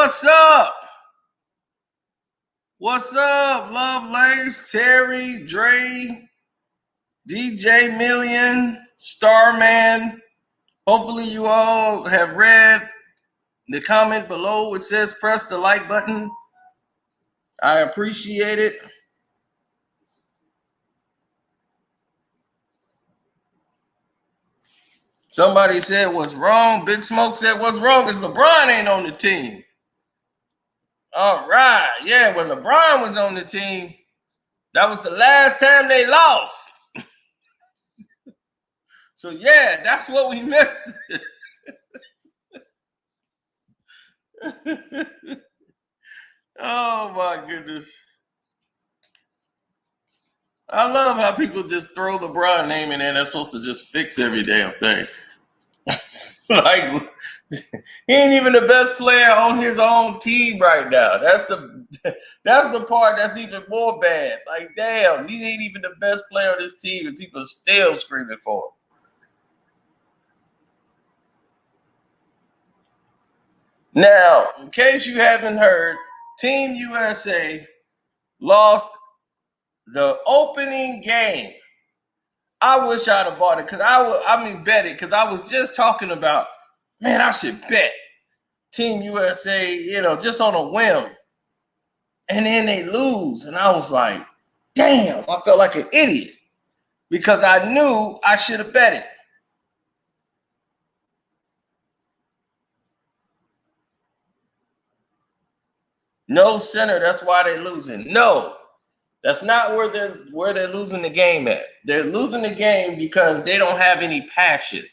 What's up? What's up, Lovelace, Terry, Dre, DJ Million, Starman? Hopefully you all have read the comment below. It says press the like button. I appreciate it. Somebody said what's wrong. Big Smoke said what's wrong is LeBron ain't on the team. All right. Yeah, when LeBron was on the team, that was the last time they lost. So, yeah, that's what we missed. Oh, my goodness. I love how people just throw LeBron name in there and they're supposed to just fix every damn thing. Like, he ain't even the best player on his own team right now. That's the part that's even more bad. Like, damn, he ain't even the best player on this team and people are still screaming for him. Now, in case you haven't heard, Team USA lost the opening game. I wish I'd have bought it because bet it because I was just talking about, man, I should bet Team USA, just on a whim. And then they lose. And I was like, damn, I felt like an idiot because I knew I should have bet it. No center, that's why they're losing. No, that's not where they're losing the game at. They're losing the game because they don't have any passion.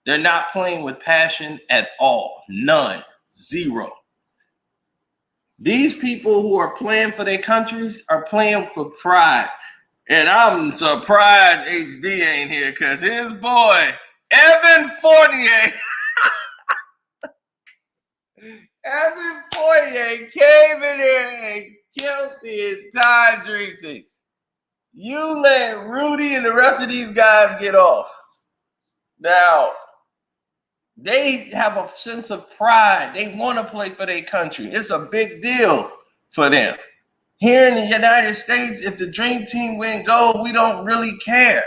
They're not playing with passion at all. None. Zero. These people who are playing for their countries are playing for pride. And I'm surprised HD ain't here because his boy, Evan Fournier, Evan Fournier came in here and killed the entire dream team. You let Rudy and the rest of these guys get off. Now, they have a sense of pride. They want to play for their country. It's a big deal for them. Here in the United States, if the dream team win gold, we don't really care.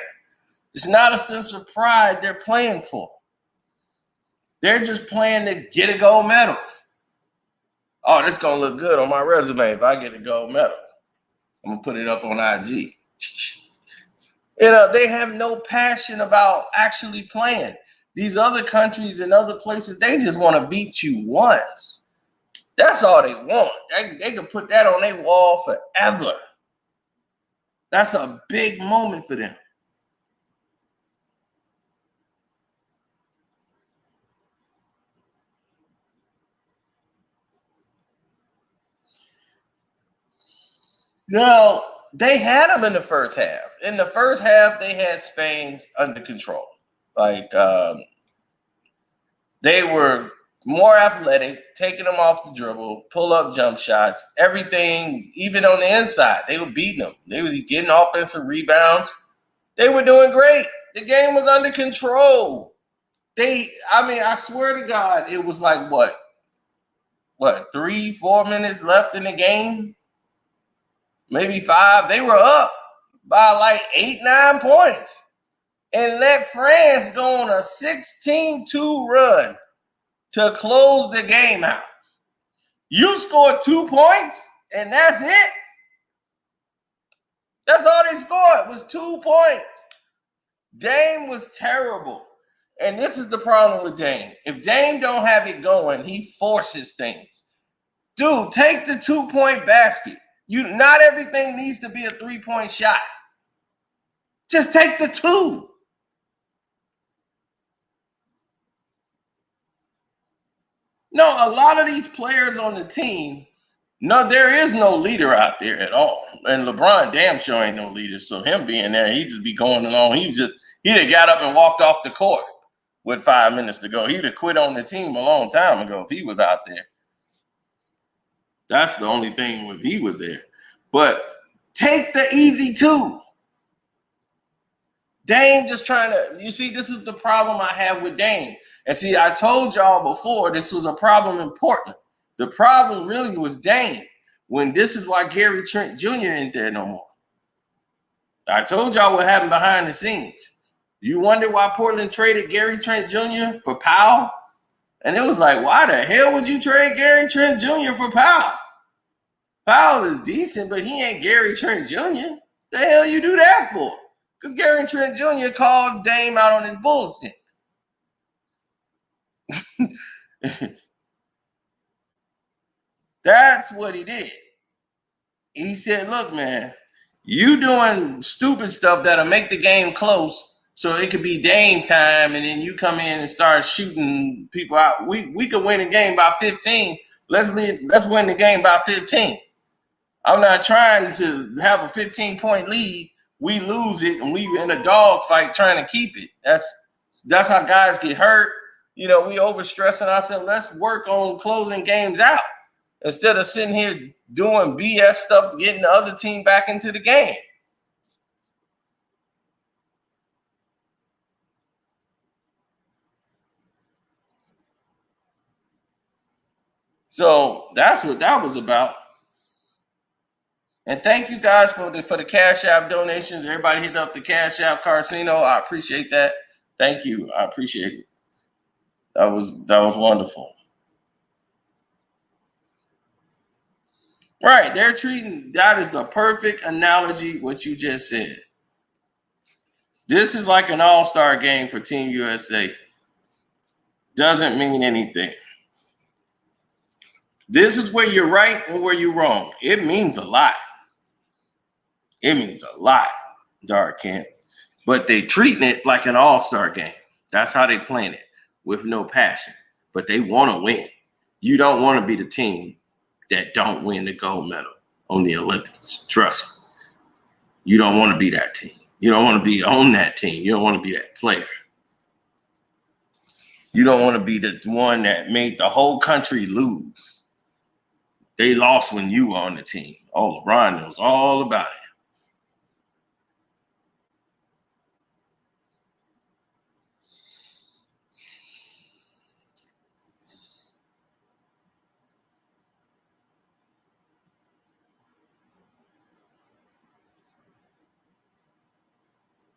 It's not a sense of pride they're playing for. They're just playing to get a gold medal. Oh, this is going to look good on my resume if I get a gold medal. I'm going to put it up on IG. They have no passion about actually playing. These other countries and other places, they just want to beat you once. That's all they want. They can put that on their wall forever. That's a big moment for them. Now, they had them in the first half. In the first half, they had Spain under control. They were more athletic, taking them off the dribble, pull-up jump shots, everything, even on the inside. They were beating them. They were getting offensive rebounds. They were doing great. The game was under control. I swear to God, it was like, what, 3-4 minutes left in the game? Maybe 5. They were up by like 8-9 points and let France go on a 16-2 run to close the game out. You scored 2 points and that's it? That's all they scored was 2 points. Dame was terrible. And this is the problem with Dame. If Dame don't have it going, he forces things. Dude, take the 2-point basket. Not everything needs to be a 3-point shot. Just take the 2. No, a lot of these players on the team, no, there is no leader out there at all. And LeBron damn sure ain't no leader. So him being there, he'd just be going along. He'd have got up and walked off the court with 5 minutes to go. He'd have quit on the team a long time ago if he was out there. That's the only thing if he was there. But take the easy 2. Dame just trying to, you see, this is the problem I have with Dame. And see, I told y'all before this was a problem in Portland. The problem really was Dame. When this is why Gary Trent Jr. ain't there no more. I told y'all what happened behind the scenes. You wonder why Portland traded Gary Trent Jr. for Powell? And it was like, why the hell would you trade Gary Trent Jr. for Powell? Powell is decent, but he ain't Gary Trent Jr. The hell you do that for? Because Gary Trent Jr. called Dame out on his bullshit. That's what he did. He said, look, man, you doing stupid stuff that'll make the game close so it could be Dame time, and then you come in and start shooting people out. We could win the game by 15. Let's win the game by 15. I'm not trying to have a 15-point lead. We lose it, and we in a dogfight trying to keep it. That's how guys get hurt. You know, we overstressing ourselves. Let's work on closing games out instead of sitting here doing BS stuff, getting the other team back into the game. So that's what that was about. And thank you guys for the Cash App donations. Everybody hit up the Cash App Carcino. I appreciate that. Thank you. I appreciate it. That was wonderful. Right. They're treating that is the perfect analogy, what you just said. This is like an all-star game for Team USA. Doesn't mean anything. This is where you're right and where you're wrong. It means a lot. It means a lot, Dark Kent. But they treating it like an all-star game. That's how they playing it, with no passion. But they want to win. You don't want to be the team that don't win the gold medal on the Olympics. Trust me. You don't want to be that team. You don't want to be on that team. You don't want to be that player. You don't want to be the one that made the whole country lose. They lost when you were on the team. Oh, LeBron knows all about it.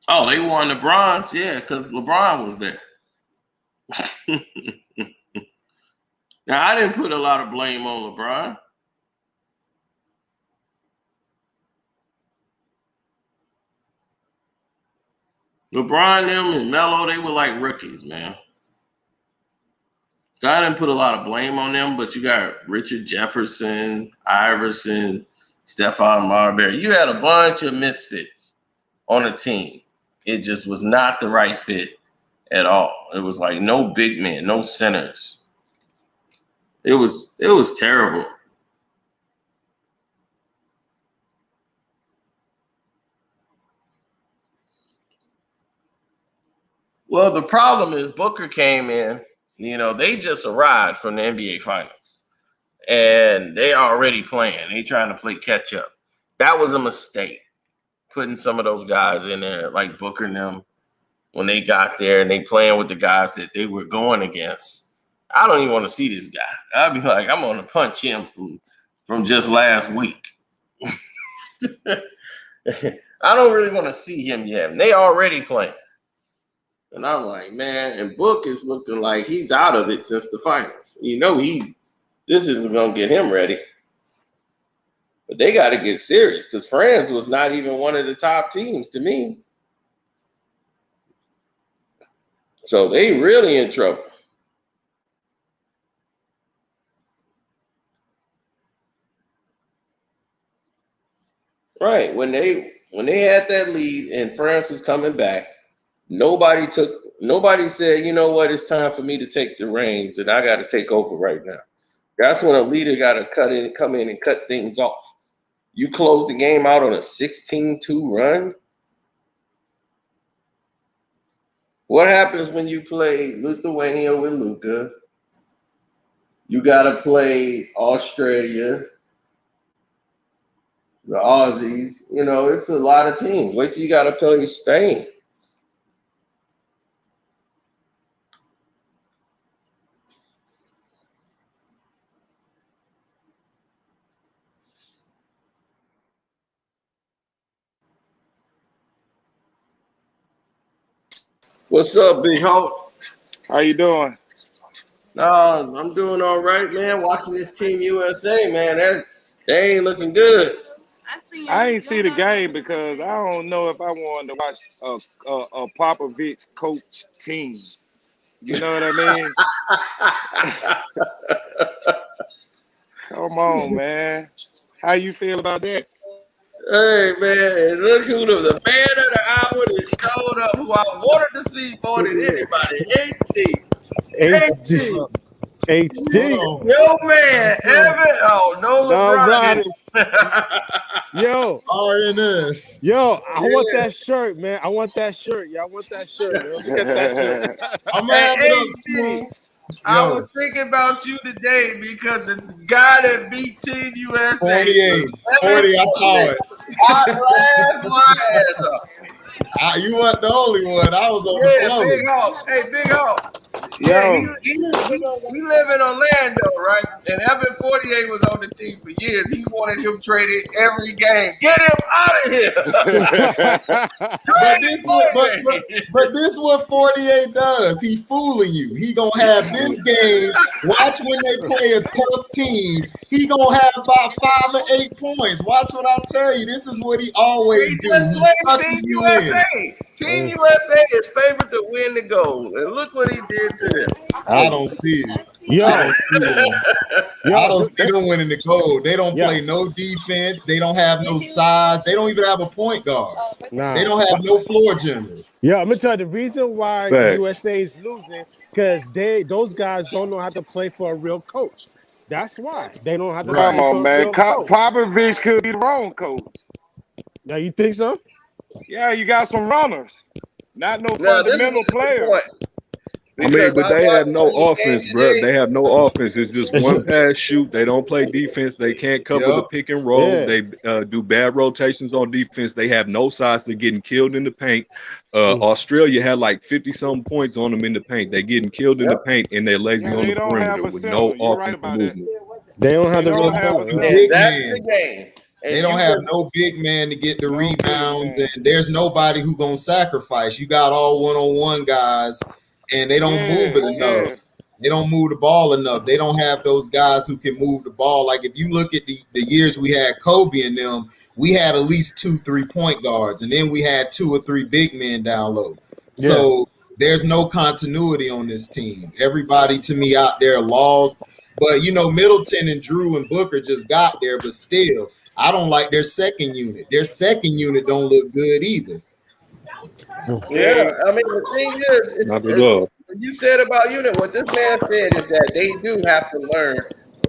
Oh, they won the bronze? Yeah, because LeBron was there. Now, I didn't put a lot of blame on LeBron. LeBron, them, and Melo, they were like rookies, man. So I didn't put a lot of blame on them, but you got Richard Jefferson, Iverson, Stephon Marbury. You had a bunch of misfits on a team. It just was not the right fit at all. It was like no big men, no centers. It was terrible. Well, the problem is Booker came in, you know, they just arrived from the NBA Finals. And they already playing. They trying to play catch up. That was a mistake, putting some of those guys in there, like Booker and them, when they got there and they playing with the guys that they were going against. I don't even want to see this guy. I'd be like, I'm going to punch him from just last week. I don't really want to see him yet. And they already playing. And I'm like, man, and Book is looking like he's out of it since the finals. You know, this isn't going to get him ready. But they got to get serious because France was not even one of the top teams to me. So they really in trouble. Right. When they had that lead and France was coming back, nobody said, you know what, it's time for me to take the reins and I got to take over right now. That's when a leader got to come in and cut things off. You close the game out on a 16-2 run. What happens when you play Lithuania with Luka? You got to play Australia, the Aussies. You know, it's a lot of teams. Wait till you got to play Spain. What's up, Big Hope? How you doing? I'm doing all right, man. Watching this Team USA, man. They ain't looking good. I ain't see the game because I don't know if I wanted to watch a Popovich coach team. You know what I mean? Come on, man. How you feel about that? Hey, man, look who the man of the hour that showed up, who I wanted to see more than anybody. HD. HD. Yo, man. Evan. Oh, no LeBron. Yo. RNS. Yo, I want that shirt, man. I want that shirt. Yeah, I want that shirt. Yo. Get that shirt. I'm Hey, HD. I was thinking about you today because the guy that beat Team USA 40, I saw it. I laughed my ass off. You weren't the only one. I was on the floor. Big Hawk. Hey, Big Hawk. Yo. Yeah, he live in Orlando, right? And Evan 48 was on the team for years. He wanted him traded every game. Get him out of here. but this what 48 does. He fooling you. He gonna have this game. Watch when they play a tough team. He gonna have about 5 or 8 points. Watch what I tell you. This is what he always do. Team USA. Team USA is favored to win the gold. And look what he did to them. I don't see it. I don't see them winning the gold. They don't play no defense. They don't have no size. They don't even have a point guard. Nah. They don't have no floor general. Yeah, I'm gonna tell you the reason why USA is losing because those guys don't know how to play for a real coach. That's why they don't have to. Come on, man. Popovich could be the wrong coach. Yeah, you think so? Yeah, you got some runners, not no fundamental players. I mean, but they have no offense, bro. They have no offense. It's just one pass shoot. They don't play defense. They can't cover the pick and roll. Yeah. They do bad rotations on defense. They have no size. They're getting killed in the paint. Australia had like 50-some points on them in the paint. They're getting killed in the paint, and they're lazy on the perimeter with no offensive movement. They don't have the real center. That's the game. They don't have no big man to get the rebounds, and there's nobody who gonna sacrifice. You got all one-on-one guys, and they don't move it enough. They don't move the ball enough. They don't have those guys who can move the ball. Like if you look at the years we had Kobe and them, we had at least 2 3-point guards, and then we had 2 or 3 big men down low. Yeah. So there's no continuity on this team. Everybody to me out there lost. But you know, Middleton and Drew and Booker just got there, but still. I don't like their second unit. Their second unit don't look good either. Yeah, I mean the thing is, you said about unit. What this man said is that they do have to learn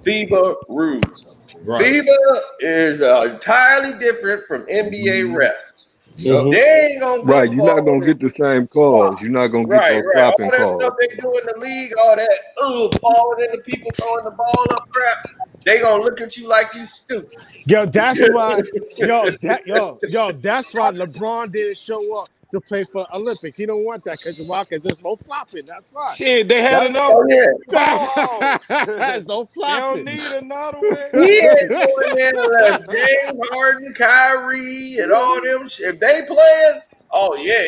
FIBA rules. Right. FIBA is entirely different from NBA refs. Yep. They ain't gonna go you're not gonna get the same calls. You're not gonna get those stopping calls. All that stuff they do in the league, all that falling into people throwing the ball up crap. They gonna look at you like you stupid. Yo, that's why. That's why LeBron didn't show up to play for Olympics. He don't want that because there's no flopping. That's why. Shit, they had enough. There's no flopping. They don't need another one. He ain't going in like James Harden, Kyrie, and all them. If they playing,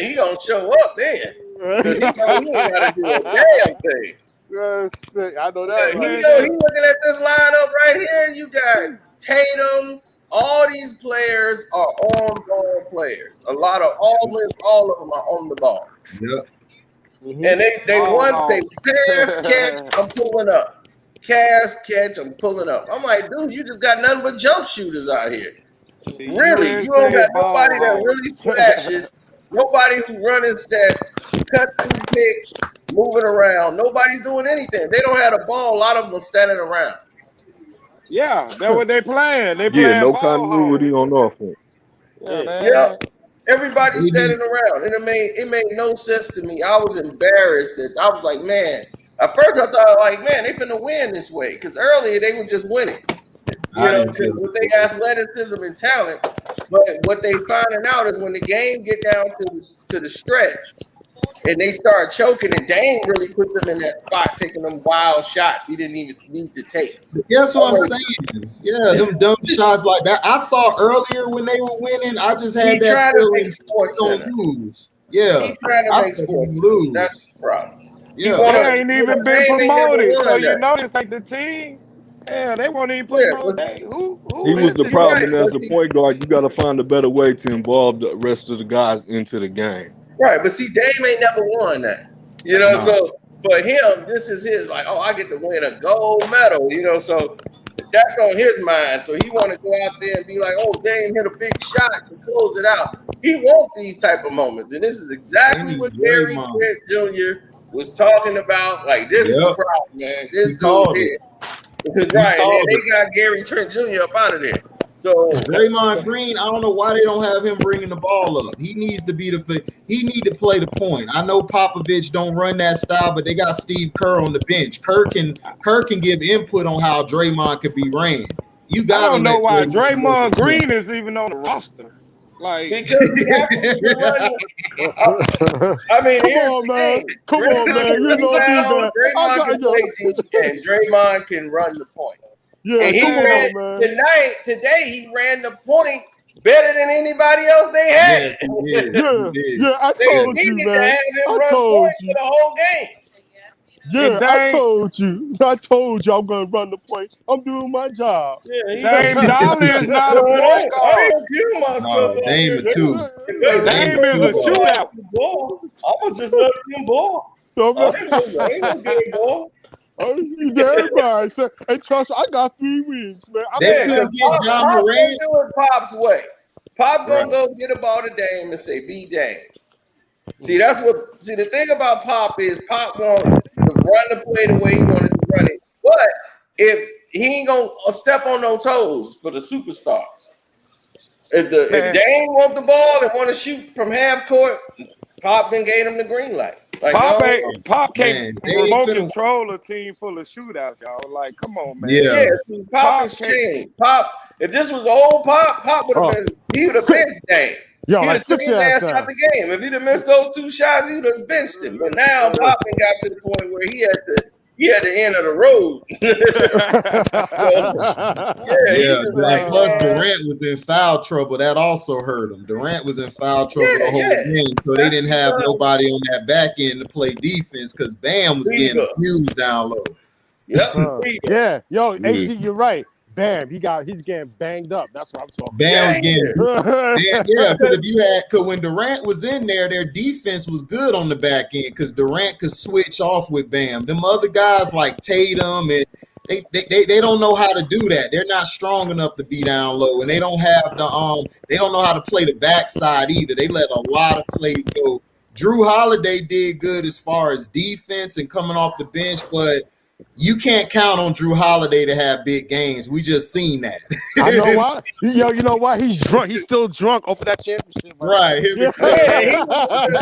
he gonna show up then. Because he ain't gotta do a damn thing. I know that. You know, he looking at this lineup right here. You got Tatum. All these players are on-ball players. A lot of all of them are on the ball. Yeah. Mm-hmm. And they want they pass, catch, I'm pulling up. Pass, catch, I'm pulling up. I'm like, dude, you just got nothing but jump shooters out here. Really, you don't got nobody that really splashes. Nobody who running sets, cut through picks, moving around. Nobody's doing anything. They don't have the ball. A lot of them are standing around. Yeah, that's what they playing. They playing no continuity on offense. Yeah. Everybody's standing around. And it made no sense to me. I was embarrassed that I was like, man. At first I thought like, man, they finna win this way. Because earlier they were just winning. With their athleticism and talent. But what they finding out is when the game get down to the stretch and they start choking, and Dame really put them in that spot, taking them wild shots he didn't even need to take. That's what I'm saying. Yeah, them dumb shots like that. I saw earlier when they were winning. I just had that feeling. Yeah, He's trying to I make thought sports. he lose. That's the problem. Yeah, They ain't even been promoted, so you that. know this ain't the team. Yeah, they won't even Yeah, promote. but Hey, who He was is the this? you're problem. right. And as But a point guard, you got to find a better way to involve the rest of the guys into the game. Right, but see, Dame ain't never won that. You know, No. so for him, this is his like, oh, I get to win a gold medal. You know, so that's on his mind. So he want to go out there and be like, oh, Dame hit a big shot and close it out. He wants these type of moments, and this is exactly And what he's Gary Draymond. Trent Jr. was talking about. Like, this is the Yep. problem, man. This He dude called here. it. Right, and then called they got Gary Trent Jr. up out of there. So Draymond Green, I don't know why they don't have him bringing the ball up. He needs to be he need to play the point. I know Popovich don't run that style, but they got Steve Kerr on the bench. Kerr can give input on how Draymond could be ran. You I gotta don't know let why Draymond Draymond Green is even on the roster. Like, because he happens to run. I mean, Come here's on, the man. thing. Come on, man. You know me, man. Draymond can play D, and Draymond can run the point. Yeah, And he come ran on, man. today. He ran the point better than anybody else they had. Yes, he did. Yeah, He did. yeah, I They told you, needed to man. have him I run told point you. for the whole game. Yeah, Dame- I told you. I told you I'm gonna run the point. I'm doing my job. Yeah, he Dame Dollar is not a point I guard. don't kill myself. No, up Dame here. a two. Dame is a shootout. I'm gonna just let him ball. I ain't gonna get a ball. You damn right, sir. And trust me, I got 3 rings, man. They could get John Pop Morant. gonna do it Pop's way. Pop gonna Right. go get a ball to Dame and say, "Be Dame." See, that's what. See, the thing about Pop is Pop want to run the play the way he wanted to run it, but if he ain't gonna step on no toes for the superstars. If Dame want the ball and want to shoot from half court, Pop then gave him the green light. Like, Pop can't Man, they ain't remote finna- control a team full of shootouts, y'all. Like, come on, man. Yeah. see, Pop is can't- changed. Pop, if this was old Pop would have been. He would have benched Dame. Yo, He'd like have seen sit his your ass ass out down. the game. If he'd have missed those 2 shots, he would have benched him. But now Pop done got to the point where he had the end of the road. Yeah, just and plus Durant was in foul trouble. That also hurt him. Durant was in foul trouble the whole game, so they didn't have nobody on that back end to play defense because Bam was getting abused down low. Yeah, yo, AC, you're right. Bam, he's getting banged up. That's what I'm talking Bam's getting about. yeah, because when Durant was in there, their defense was good on the back end because Durant could switch off with Bam. Them other guys like Tatum and they don't know how to do that. They're not strong enough to be down low, and they don't have they don't know how to play the backside either. They let a lot of plays go. Drew Holiday did good as far as defense and coming off the bench, but you can't count on Drew Holiday to have big games. We just seen that. I know why. Yo, you know why? He's drunk. He's still drunk over that championship. Right. Yeah.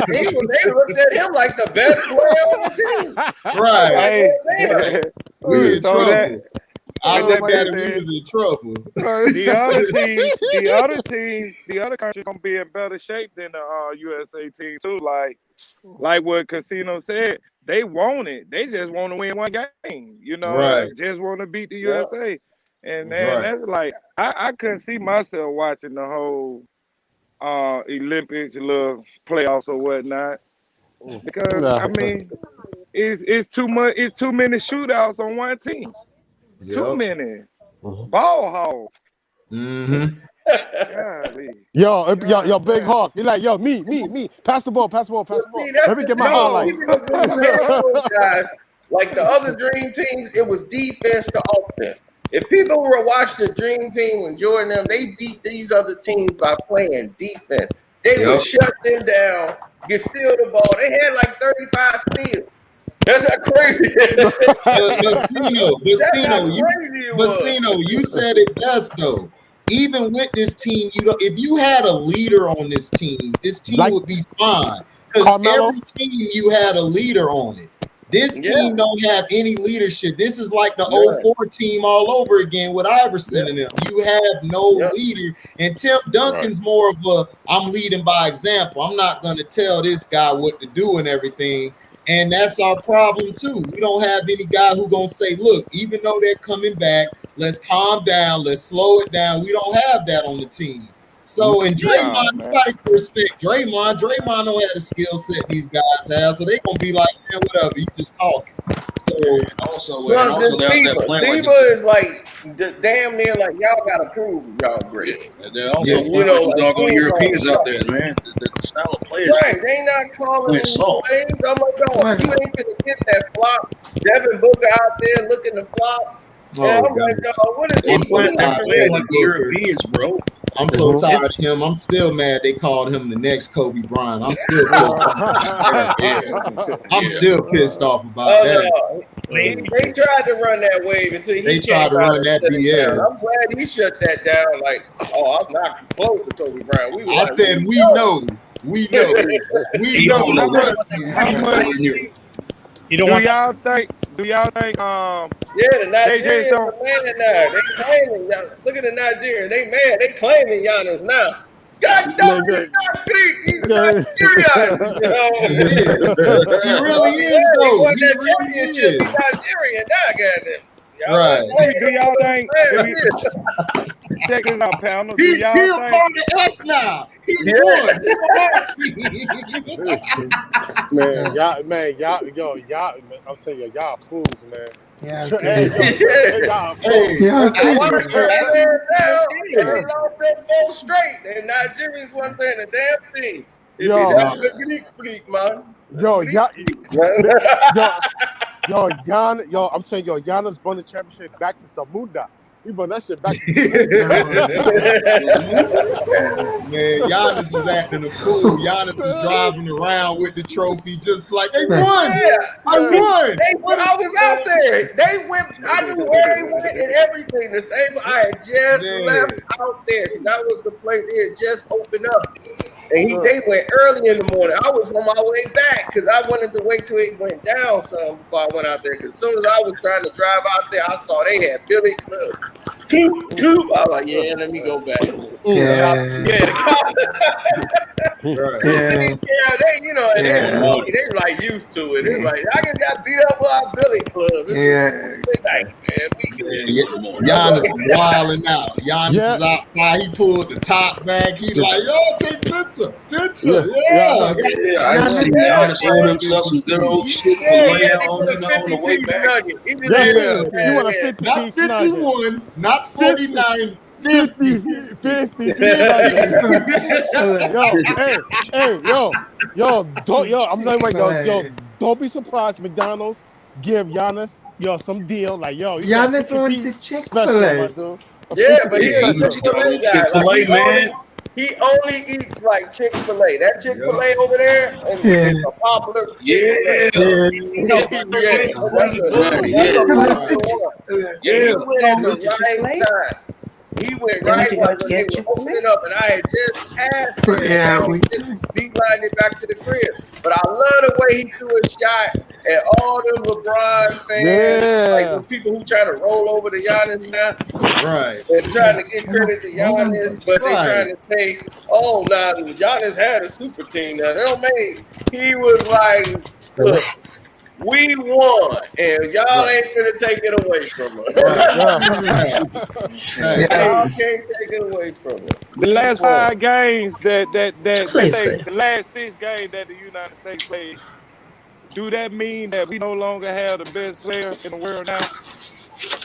They looked at him like the best player on the team. Right. Hey, We in so trouble. that- I that looked at being it, we said- was in trouble. the other countries gonna be in better shape than the USA team too. Like what Casino said, they want it. They just want to win one game. You know, Right. just want to beat the USA. And man, that's like I couldn't see myself watching the whole Olympics, little playoffs or whatnot. Because I mean, it's too much. It's too many shootouts on one team. Too many ball hogs. Mm-hmm. Golly. Yo, Big Hawk. You're like, yo, me. Pass the ball. See, that's Let me the get my thing. highlight. Even if it was guys, like the other dream teams, it was defense to offense. If people were to watch the dream team when Jordan and them, they beat these other teams by playing defense. They would shut them down, steal the ball. They had like 35 steals. That's how crazy it is. Bacino, you said it best though. Even with this team, if you had a leader on this team would be fine. Because every team you had a leader on it. This team don't have any leadership. This is like the 04 team all over again with Iverson and them. You have no leader. And Tim Duncan's more of I'm leading by example. I'm not going to tell this guy what to do and everything. And that's our problem too. We don't have any guy who going to say, look, even though they're coming back, let's calm down. Let's slow it down. We don't have that on the team. So and Draymond, nobody can respect Draymond. Draymond don't have the skill set these guys have, so they gonna be like, man, whatever, you just talking. So also Diva is like damn near like y'all gotta prove y'all great. And then also doggone Europeans out there, man. The style of players. Right, they not calling these plays. I'm like, dog, you ain't gonna get that flop. Devin Booker out there looking to flop. And I'm like, dog, what is he playing like the Europeans, bro? I'm so tired of him. I'm still mad they called him the next Kobe Bryant. I'm still pissed off. I'm still pissed off about that. They tried to run that wave until they tried to run that BS. I'm glad he shut that down. Like, I'm not close to Kobe Bryant. I said, we know. We know. We know. Do y'all think the Nigerians are mad now. They claiming look at the Nigerians. They mad. They claiming Giannis now. God damn, he's not Greek. He's Nigerian. He really is, though. He won that championship. He's Nigerian now, goddamn. Right. Do y'all think? Check this out, panel. He's here on the S now. He's y'all, I'm telling you, y'all fools, man. Yeah. They lost that 4 straight. And Nigerians wasn't saying a damn thing. That's the Greek, man. I'm saying, Giannis won the championship back to Samunda. He brought that shit back. Man, Giannis was acting a fool. Giannis was driving around with the trophy just like, they won. I won. I was out there. They went. I knew where they went and everything. The same. I had just left out there because that was the place. It had just opened up. And they went early in the morning. I was on my way back because I wanted to wait till it went down some before I went out there. Because as soon as I was trying to drive out there, I saw they had Billy Club. I was like, let me go back. They like used to it. It's like I just got beat up by Billy Club. Giannis was wilding out. Giannis was outside. He pulled the top back. He like, yo, take picture. I see Giannis holding himself some good old shit on the way back. You want a 50 not 51, not 49. 50. Don't be surprised. McDonald's give Giannis some deal like Giannis went to Chick-fil-A. But he's a Chick-fil-A guy. Man. He only eats like Chick-fil-A. That Chick-fil-A over there is a popular Chick-fil-A. He went right when they were opening up, and I had just passed him. Just beelined it back to the crib. But I love the way he threw a shot at all them LeBron fans, like the people who trying to roll over to Giannis now. Right. They're trying to give credit to Giannis, but they're trying to say, Giannis had a super team. Now, he was like, look, we won, and y'all ain't gonna take it away from us. Y'all can't take it away from us. The last 5 games the last 6 games that the United States played, do that mean that we no longer have the best player in the world now?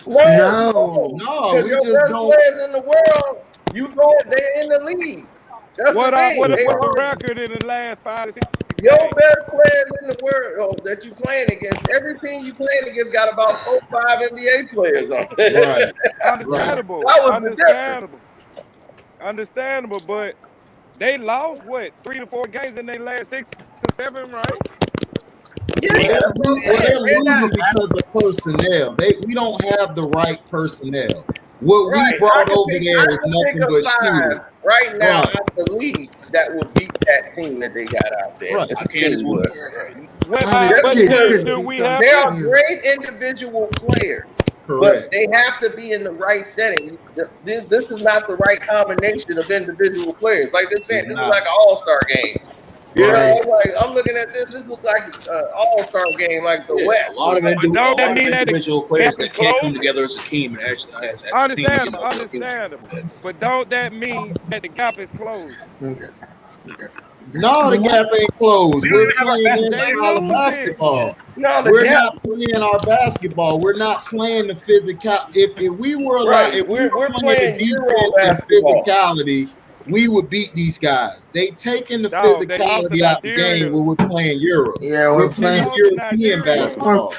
No. Because your best players in the world, they're in the league. That's what the record in the last 5 to 6? Your best players in the world that you playing against, every team you playing against got about 4 or 5 NBA players on it. Right. Understandable, but they lost 3 to 4 games in their last 6 to 7, right? They're losing because of personnel. We don't have the right personnel. What we brought over there is nothing but shooting. Right now, I believe that will beat that team that they got out there. Right. They are great individual players, but they have to be in the right setting. This is not the right combination of individual players. Like they're saying, this is like an all-star game. Yeah, I'm looking at this. This looks like an all-star game, like the West. A lot of individual players that can't come close? together as a team and actually as a team. Understandable. But don't that mean that the gap is closed? No, the gap ain't closed. We're playing our basketball. No, we're not playing our basketball. We're not playing the physical. If we were like, if we're playing defense and physicality, we would beat these guys. They taking the physicality out the game when we're playing Euro. Yeah, we're playing European basketball.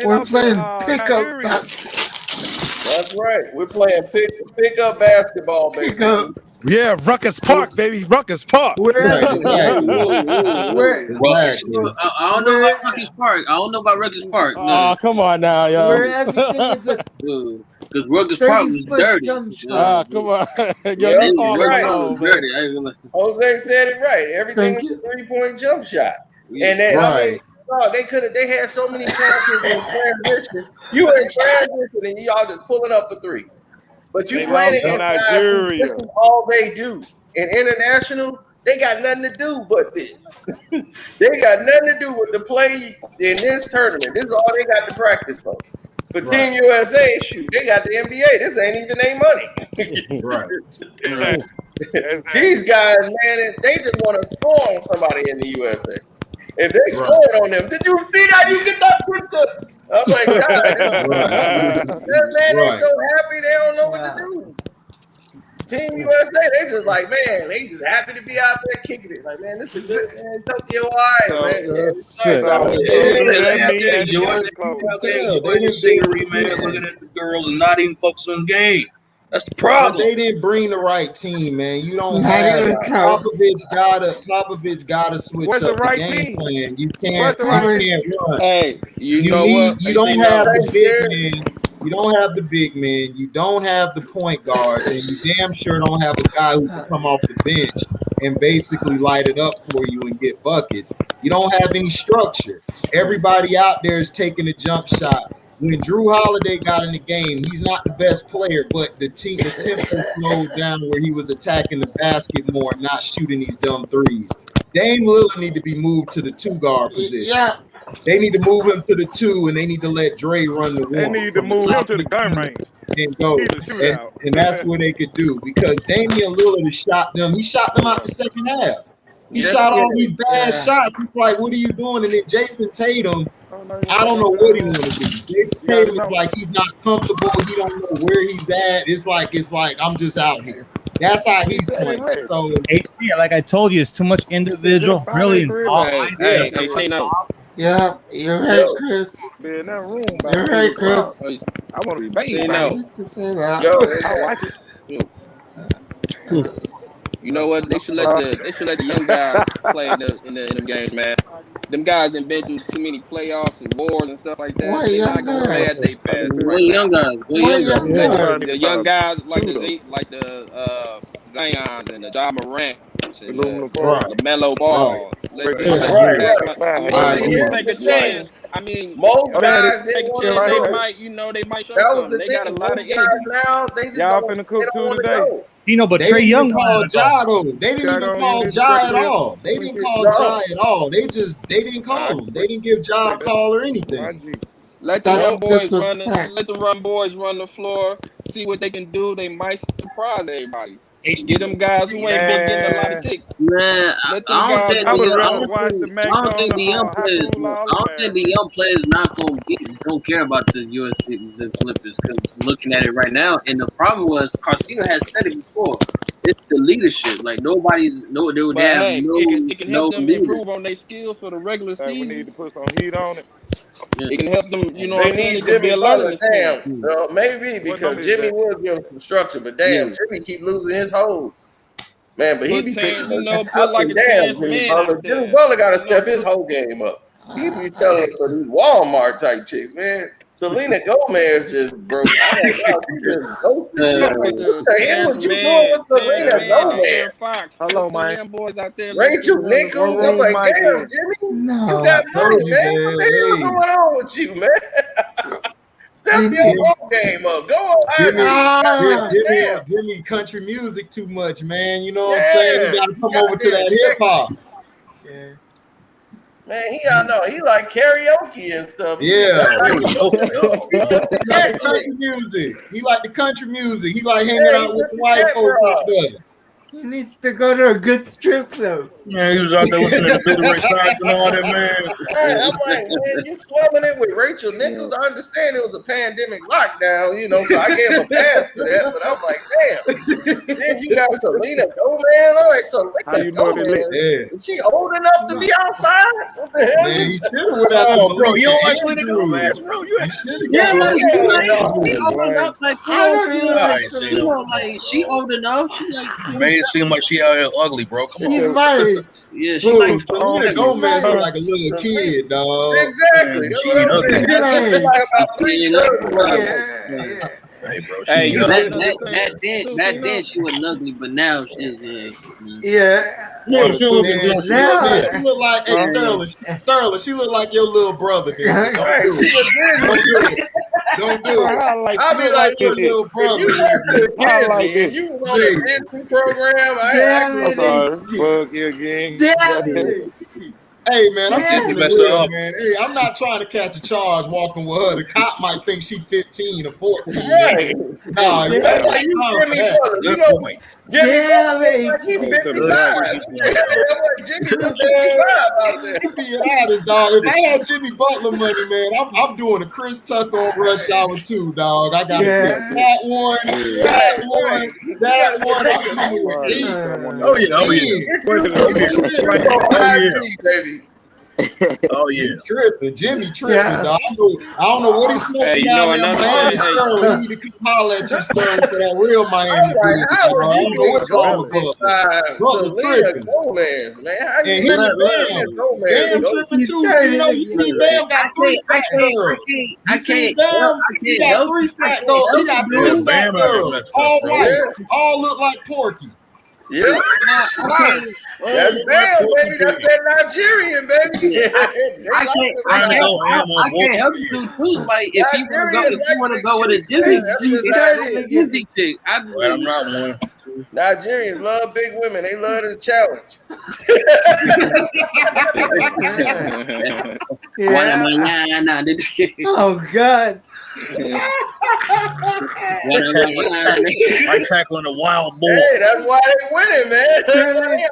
We're playing pickup basketball. That's right. We're playing pick-up basketball, baby. Yeah, Ruckus Park, baby. Ruckus Park. Where? I don't know about Ruckus Park. I don't know about Ruckus Park. No. Oh, come on now, yo. Where everything is a because Ruckus Park was dirty. Ah, come on. Yo, was dirty. Jose said it right. Everything was a 3-point jump shot. And then, they had so many chances in transition. You in transition and y'all just pulling up for 3. But you playing it in guys who, this is all they do. In international, they got nothing to do but this. They got nothing to do with the play in this tournament. This is all they got to practice for. But Team USA, shoot, they got the NBA. This ain't even their money. These guys, man, they just want to score on somebody in the USA. If they scored on them, did you see that? You get that picture. I'm like, God, man, they so happy they don't know what to do. Team USA, they just like, man, they just happy to be out there kicking it. Like, man, this is good, man. Tokyo, all right, man. They just scenery, man, looking at the girls and not even focusing on the game. That's the problem. They didn't bring the right team, man. You don't have Popovich gotta switch up the game plan. You can't run. Hey, you know what? You don't have the big man. You don't have the big man. You don't have the point guard, and you damn sure don't have a guy who can come off the bench and basically light it up for you and get buckets. You don't have any structure. Everybody out there is taking a jump shot. When Drew Holiday got in the game, he's not the best player, but the tempo slowed down where he was attacking the basket more, not shooting these dumb threes. Dame Lillard need to be moved to the 2-guard position. Yeah. They need to move him to the 2, and they need to let Dre run the 1. They need to move him to the gun range and go. And that's what they could do because Damian Lillard has shot them. He shot them out the second half. He shot all these bad shots. It's like, what are you doing? And then Jason Tatum, I don't know what he want to do. Jason Tatum is like he's not comfortable. He don't know where he's at. It's like I'm just out here. That's how he's playing. So, like I told you, it's too much individual brilliance. Yeah, you're right, Chris. Be in that room. You're right, Chris. I want to be bathed. I hate to say that. You know what? They should let the young guys play in them games, man. Them guys done been through too many playoffs and wars and stuff like that. They're not gonna play at their best. What young guys? The young guys like the Zions and the Ja Morant and the Melo Ball. Take a chance. I mean, most guys they might show something. They got a lot of energy. Now they just y'all finna cook too today. But Trae Young called Ja though. They didn't even call Ja at all. They didn't call Ja at all. They didn't call him. They didn't give Ja a call or anything. Let the young boys let the run boys run the floor. See what they can do. They might surprise everybody. Get them guys who ain't been getting a lot of tickets. Man, I don't think the young players not don't care about the the Clippers because looking at it right now, and the problem was Carcino has said it before. It's the leadership. Like it can help them improve on their skills for the regular season. We need to put some heat on it. It can help them, they need Jimmy Butler. Damn, maybe because Jimmy would give them some structure, but damn, Jimmy keep losing his hold. Man, but he be picking put like a damn Jimmy Butler. Jimmy Butler got to step his whole game up. He be selling for these Walmart type chicks, man. Selena Gomez just broke. What you doing with Selena Gomez? Hello, man. Rachel Nichols. I'm like, damn, Jimmy, you got money, man. What the hell's going on with you, man? Step your whole game up. Go on. Jimmy country music too much, man. You know what I'm saying? You got to come over to that hip hop. Man, he like karaoke and stuff. Yeah. Country music. He like the country music. He like hanging out with the white folks up there. He needs to go to a good strip club. Man, he was out there listening to Billy Ray Cyrus and all that, man. Hey, I'm like, man, you swabbing it with Rachel Nichols. I understand it was a pandemic lockdown, so I gave him a pass for that. But I'm like, damn. Then you got Selena Gomez. I'm like, Selena Gomez. Is she old enough to be outside? What the hell? Man, he should have went out. Oh, bro, you don't like Selena Gomez, bro? You Yeah, like she old enough. Like, she old enough. She like. made it seem like she out here ugly, bro. Come on. He's right. Yeah, she like Selena Gomez look like a little kid, dog. Exactly. That's what I'm saying. Hey, bro. Hey, back then she wasn't ugly, but now she's Yeah. Yeah, she look like Sterling. She look like your little brother. Don't do it. I'll be like your little brother. You was on the Disney program. Fuck you again. Hey man, I'm thinking real, man. Hey, I'm not trying to catch a charge walking with her. The cop might think she 15 or 14. Right. Nah, you If I had Jimmy Butler money, man, I'm doing a Chris Tucker on Rush Hour 2, dog. I got that one. Oh yeah, Jimmy tripping, dog. I don't know what he's smoking down there. Miami Sterling, he need to come holler at you, Sterling, for that real Miami. I don't know what's wrong with Butler tripping. Bam tripping too. You see, Bam got 3 fat girls. You see, Bam, he got 3 fat girls. He got 3 fat girls. All white. All look like Porky. Yeah, that's Bam, baby. That's that Nigerian, baby. I can't help you do too. Like if you want to go with a Disney chick, I'm not one. Nigerians love big women. They love the challenge. Oh God. Like tackling a wild boar. Hey, that's why they winning, man.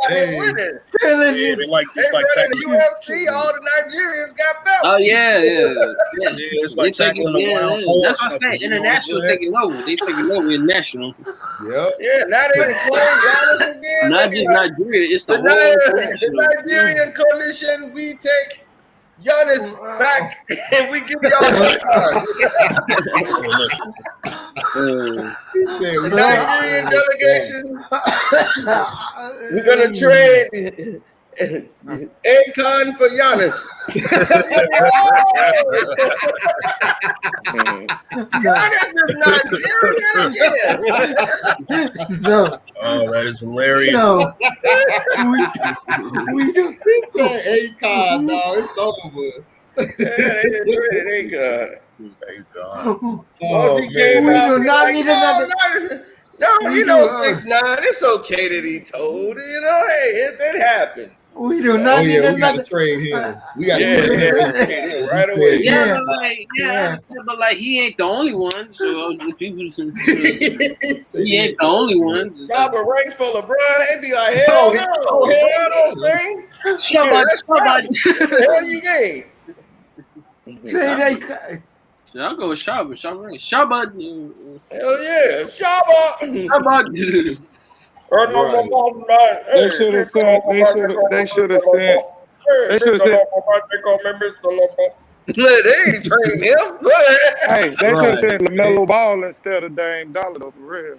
They winning. They like tackling the UFC. All the Nigerians got belts. Oh yeah. It's like tackling a wild boar. That's what I'm saying. International taking over. They taking over in national. Yep. Yeah. Now they playing Giannis again. Not just Nigeria. It's the whole the Nigerian coalition. We take Giannis back and we give y'all the time. The Nigerian delegation, we're gonna trade Akon for Giannis. Giannis is Nigerian again. No. Oh, that is hilarious. No. We said Akon, dog. It's over. Yeah, they traded Akon. Akon. Once he came out, do not need another. No, 6ix9ine. It's okay that he told. Hey, it happens. We do not need we another. gotta trade him. We gotta trade him right away. But like he ain't the only one. So people, he ain't the only one. Robert ranks for LeBron. They be like, hell no, don't sing. Hell you game. I'll go with Shaba. Shaba. Hell yeah, Shaba. They should have said. They ain't trained him. Hey, they should have said LaMelo Ball instead of Dame Dollar, though, for real.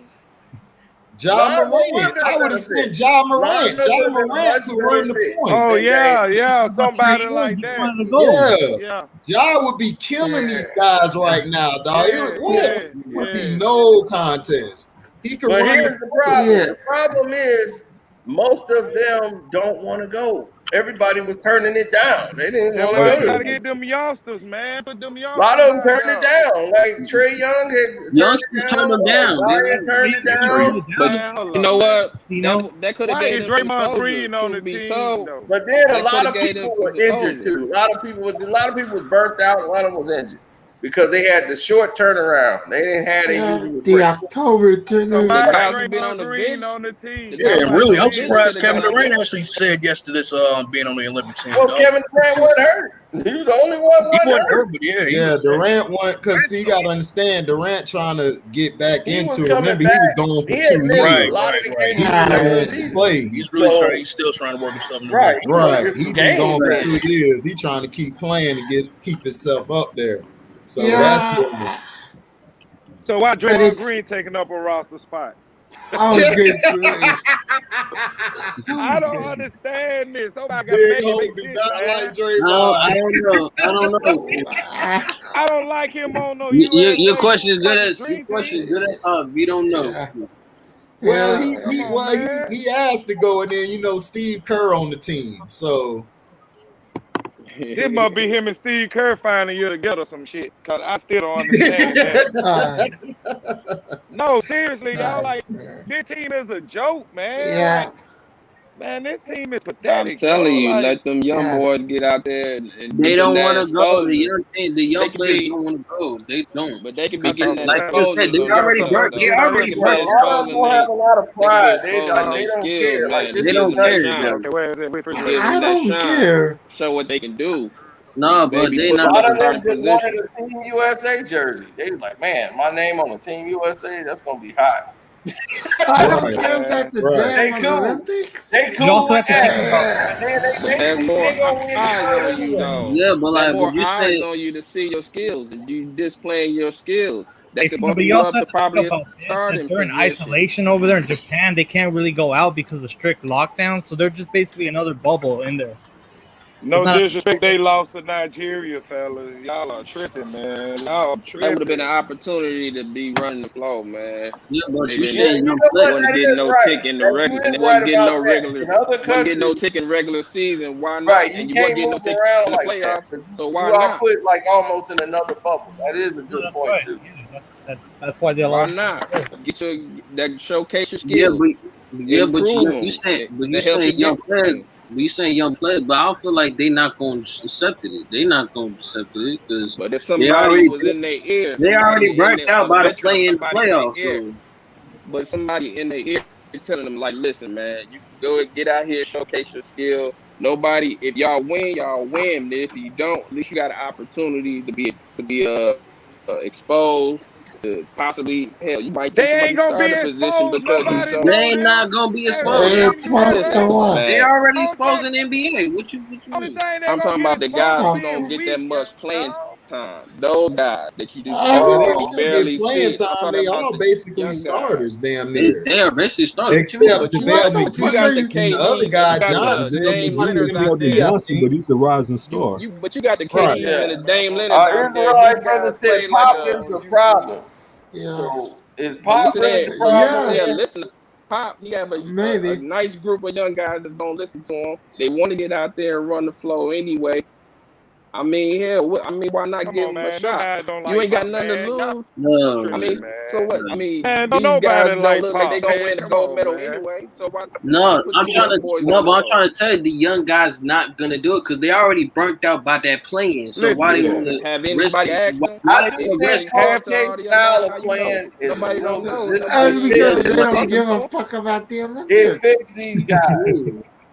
Ja Morant. I would have said Ja Morant. Ja Morant could run the point. Oh yeah, somebody like that. Yeah. Ja would be killing these guys right now, dog. It would be no contest. He could But run here's the problem. The problem is most of them don't want to go. everybody was turning it down. They didn't That's want why to you go gotta to get it. them youngsters, man. Put them A youngsters. lot of them turned it down. Like Trey Young had Youngsters turned them down. Zion turned it down. But you know what? That could have Why gave is them some Draymond exposure. Green on the To be team, told, though? But then a That lot coulda of gave them people some were injured exposure. too. A lot of people was burnt out. A lot of them was injured because they had the short turnaround. They didn't have The October turnaround. Guys been on the bench. On the team. Yeah, really. I'm surprised Kevin Durant actually said yes to this being on the Olympic team. Well, Kevin Durant wasn't hurt. He was the only one He wasn't hurt. hurt, but yeah, Yeah, Durant won because you got to understand Durant trying to get back He was into it. coming Remember, he was back. gone for He had 2 missed years. a lot of the games. He's still to play. He's really So- he's still trying to work himself in the Right. role. Right. Get some He's been gone games for back. 2 years. He's trying to keep playing and keep himself up there. So Yeah. that's what. So why But Draymond it's- Green taking up a roster spot? Oh, good grief. I don't understand this. Oh my God, Big make it Hope make do sense, not man. like Draymond. No, I don't know. I don't know. I don't like him on no. Your USA question is good as fucking your question is dream good as we don't know. Yeah. Well, Yeah. he asked to go, and then Steve Kerr on the team. So team. It must be him and Steve Kerr finding you together some shit. Cause I still don't understand that. No, seriously, y'all like this team is a joke, man. Yeah. Like, man, this team is I'm pathetic. telling you, Like, let them young Yes. boys get out there and They get don't that want to go. The exposure. young team, the young They could players be- don't want to go. They don't. But they could be getting that Like you exposure. said, they though. already Yes, burnt. though. They already can burnt. be A lot of them exposing have a lot of pride. They exposing don't their care. skills, Like man. this They is don't nothing care, to though. them. okay, where is it? Which Give one? I them that don't shine. care. Show what they can do. No, but Maybe they put A some not. lot of them starting just position. wanted a Team USA jersey. They was like, man, my name on the Team USA, that's gonna be hot. I don't Right. care if that's the Right. They damn cool. Olympics. They You cool also with have to that. think about Then There's more they gonna win eyes on you, anyway. though. Yeah, but There's like, more but you eyes say on you to see your skills. If you displaying your skills, that Hey, could but bump you you also up have to to probably think a about this, starting that they're in position. isolation over there in Japan. They can't really go out because of strict lockdown, so they're just basically another bubble in there. No It's not- disrespect, they lost to Nigeria, fellas. Y'all are tripping, man. Y'all That would have been tripping. an opportunity to be running the flow, man. yeah, but Maybe you they say Yeah, you young know players. what? wasn't That getting is no right. tick in the You regular. is They right wasn't getting no about that. regular. In other Wasn't getting no countries, tick in regular season. Why not? right, And you you can't wasn't getting no move tick around in the like that. playoffs. So why You are not? put like almost in another bubble. That is a good That's point right. too. Yeah, that's why they Why lost. not? Get your that showcase your Yeah, skills. but Improve you say them. but you That helps say you young get players. things. But you say young players, but I don't feel like they not going to accept it. They not going to accept it because But if they somebody already was in their ear, they already somebody in burnt their out by the veteran, play in the somebody in playoffs. their ear, So but somebody in their ear telling them like, listen, man, you can go and get out here, showcase your skill. Nobody, if y'all win, y'all win. If you don't, at least you got an opportunity to be exposed. To possibly, hell, you might take They ain't somebody's gonna be starting position exposed. because you Nobody so. they know ain't them. not gonna be They exposed. exposed to what? They Man, already Okay. exposed in the NBA. What you Only mean? thing they I'm gonna talking get about the exposed guys for who being don't get that weak, much playing dog. time. Those guys that you do Everybody you They barely get playing see. I'm time. talking They about all the basically young guys. starters, damn They near. they are basically starters. What you mean? Except But you Javale got the McGee fuck are you- and the KD, other you guy, got the Johnson. Dame He's Leonards an out MVP, there. I Johnson, think. but he's a rising star. But you got the Right. KD and the Dame Leonards out there. Israelite These brother guys said play Pop like is the problem. Yeah. So is But Pop listen really there, the problem? Yeah. listen. Pop, you have a Maybe. nice group of young guys that's gonna listen to him. They want to get out there and run the flow anyway. I mean, hell, why not Come give on, him a man. Them shot? guys don't You like ain't got Pop, nothing man. to Y'all lose. No, I mean, so what? I mean, Man, don't these nobody guys don't like look like they Pop, gonna man. win the Come gold on, medal man. anyway. So why no, put I'm these trying young to boys no, on but I'm the floor? trying to tell you the young guys not gonna do it because they already burnt out by that playing. So why they Listen, want to have risk? anybody asked them? Why I they do want to think risk? Half Coach to all K's the young style guys, how of you know? playing is Nobody don't real know. consistent. And It because fits, they Nobody don't give a know. fuck about the it Olympics. fits these guys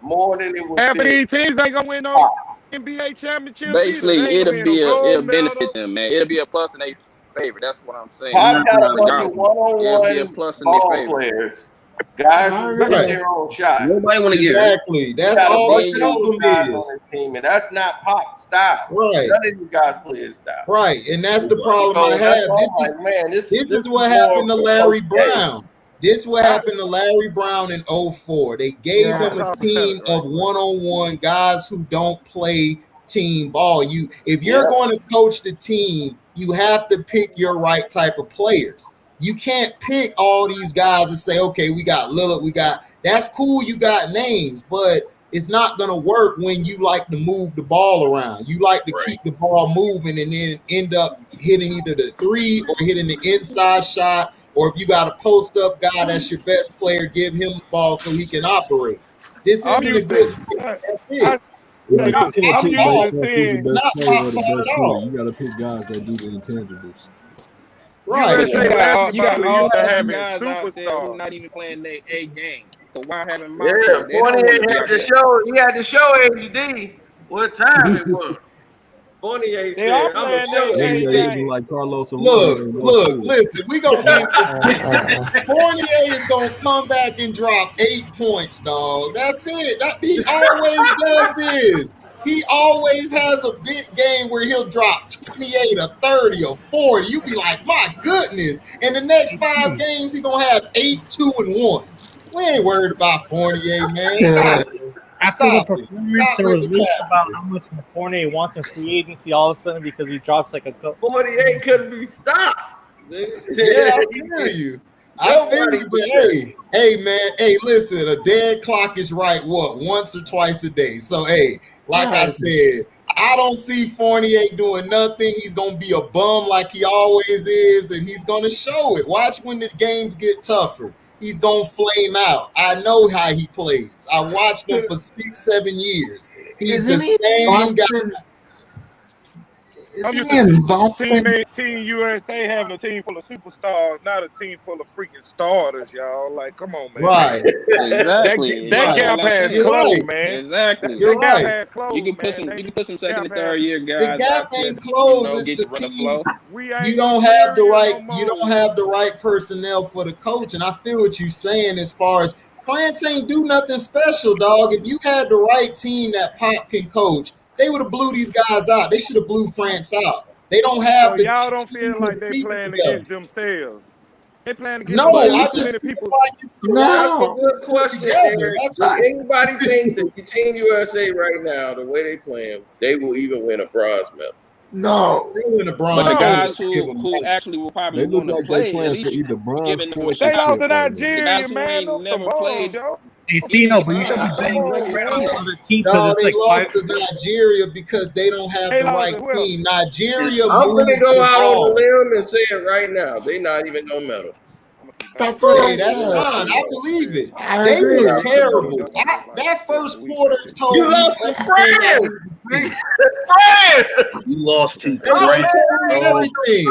more than it would Half of fit these teams ain't gonna win no Pop. NBA championships either. Basically, They ain't gonna it'll win no it'll gold benefit medal. them, man. It'll be a plus in their favor. That's what I'm saying. Pop got a bunch of Regardless, it'll be a one-on-one plus in their ball favor. players, guys who Right. get their own shot. Nobody want to get hurt. Exactly. You That's got a all bunch the of Then those problem guys is. on the team, and that's not Pop style. Right. None of these guys play his style. Right. And that's the problem So I that's have. why This I'm is like, man, this This is what more happened to of Larry Coach K. Brown. This is what happened to Larry Brown in 04. They gave Yeah. him a team of one-on-one guys who don't play team ball. If you're Yeah. going to coach the team, you have to pick your right type of players. You can't pick all these guys and say, okay, we got Lillard, that's cool, you got names, but It's not going to work when you like to move the ball around. You like to keep the ball moving and then end up hitting either the three or hitting the inside shot. Or if you got a post-up guy that's your best player, give him the ball so he can operate. This isn't a good – that's it. You got to pick guys that do the intangibles. Right. You got all having guys out there superstars. who not even playing their A game. So why having Yeah, Fournier had to show. He had to show HD what time it was. Fournier said, "I'm gonna show HD." Like Carlos. Look, listen. We gonna Fournier is gonna come back and drop 8 points, dog. That's it. He always does this. He always has a big game where he'll drop 28 or 30 or 40. You be like, my goodness. And the next 5 games, he gonna have 8, 2, and 1. We ain't worried about Fournier, man. Stop it. After the performance, there was leaks about how much Fournier wants in free agency all of a sudden because he drops like a cup. 48 couldn't be stopped. Yeah, I feel you. I feel you, but hey, man, listen, a dead clock is right, once or twice a day. So, like I said, I don't see Fournier doing nothing. He's going to be a bum like he always is, and he's going to show it. Watch when the games get tougher. He's going to flame out. I know how he plays. I watched him for 6-7 years. He's the same guy. I'm used to Team USA having a team full of superstars, not a team full of freaking starters, y'all. Like, come on, man. Right. Exactly. That gap has closed, man. Exactly. You're that right. gap has closed, you can put some second and third year guys. The gap ain't closed. It's the team. You don't have the right personnel for the coach, and I feel what you're saying as far as France ain't do nothing special, dog. If you had the right team that Pop can coach, they would have blew these guys out. They should have blew France out. They don't have so y'all don't feel like they're playing against themselves. They playing against people. That's a good question, Eric. Does anybody think that the Team USA right now, the way they playing, they will even win a bronze medal? No. They win a bronze But the medal. guys who actually will probably They look want to like play, they at playing least for either bronze giving them or a shot. They lost to The guys Nigeria, who man. ain't never played, Joe. Hey, Cino, but you should be betting on the team No, because they it's lost like to Nigeria because they don't have the right team. Nigeria I'm moved gonna go the out ball. on a limb and say it right now. They not even no medal. That's what That's fine. I believe it. I They agree. were terrible. That first quarter told You me lost to everything. France. France. You lost to They France. everything.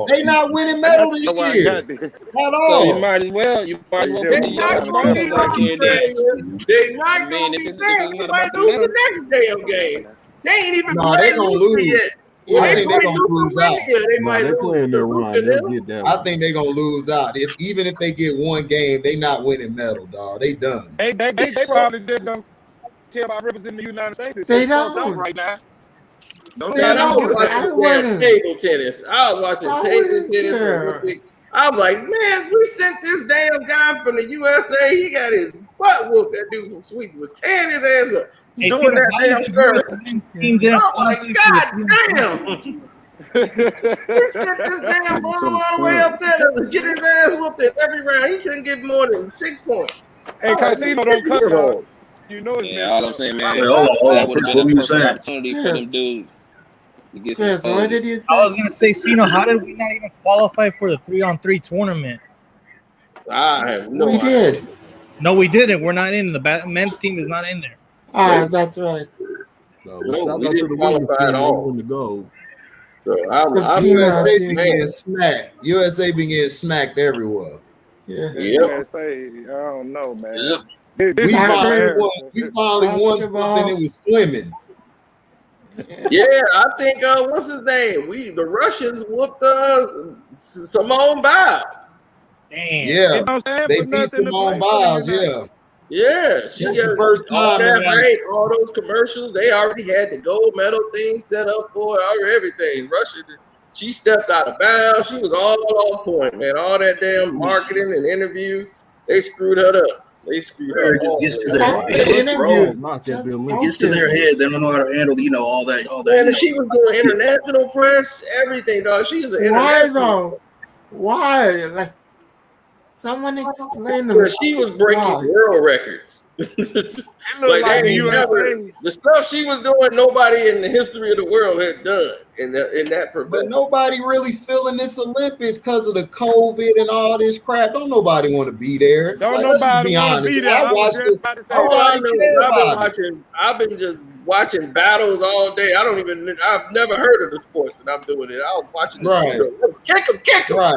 They not winning medal this year at So all. you might as well put They the not young gonna be brothers out there. They not gonna be there. They might lose the next damn game. They ain't even No, they gonna lose. yet. I think they're gonna lose out. They might They're playing lose. their run. They'll get that I one. think they're gonna lose out. Even if they get one game, they not winning medal, dog. They done. They probably did don't care about representing the United States. They fucked don't. up right now. Don't They tell I was don't. watching wouldn't. table tennis. I was watching I table wouldn't tennis. care. Olympic. I'm like, man, we sent this damn guy from the USA. He got his butt whooped. That dude from Sweden was tearing his ass up, Hey, doing Cino, that how damn did you service. team didn't I'm like, qualify for God the damn. He sent this damn ball all the way up there to get his ass whooped in every round. He couldn't get more than 6 points. Hey, Casino don't cut it off. You know it's Yeah, all I'm saying, man. Wait, hold on, That would Chris, have what been were a you perfect saying? opportunity for them dudes to get some Chris, what exposure. did you say? I was gonna say, Cino, how did we not even qualify for the 3-on-3 tournament? I have no We idea. did. No, we didn't. We're not in. The men's team is not in there. That's right. So, No, shout we out to didn't the women's qualify at team. They all. won the gold. So I'm USA been man. getting smacked. USA been getting smacked everywhere. Yeah. Yep. USA, I don't know, man. Yep. We finally won. We This- finally won Basketball. something. It was swimming. Yeah, I think what's his name? The Russians whooped Simone Biles. Damn. Yeah, They don't stand they for beat nothing to Simone play for the Biles. United Yeah, Yeah, she That's got the first all time that in, like- right, all those commercials. They already had the gold medal thing set up for her, everything. Russia, she stepped out of bounds. She was all on point, man. All that damn marketing and interviews, they screwed her up. They screwed her It up. gets to their That's the head, interviews. Knocked at the Just Olympics. It gets to their head. They don't know how to handle, all that. Man, and she was doing international press, everything, dog. She was an Why international. though? Why? Like, Someone explain to Where me. she was breaking Why? world records. Like like they ain't never, USA. the stuff she was doing, nobody in the history of the world had done in that But profession. nobody really feeling this Olympics because of the COVID and all this crap. Don't nobody want to be there. Don't Like, let's just nobody be want to honest. be there. I I was watched just it. about to say All I that. know care is about I've been just watching battles all day. I've never heard of the sports, and I'm doing it. I was watching the Right. kick him. Right.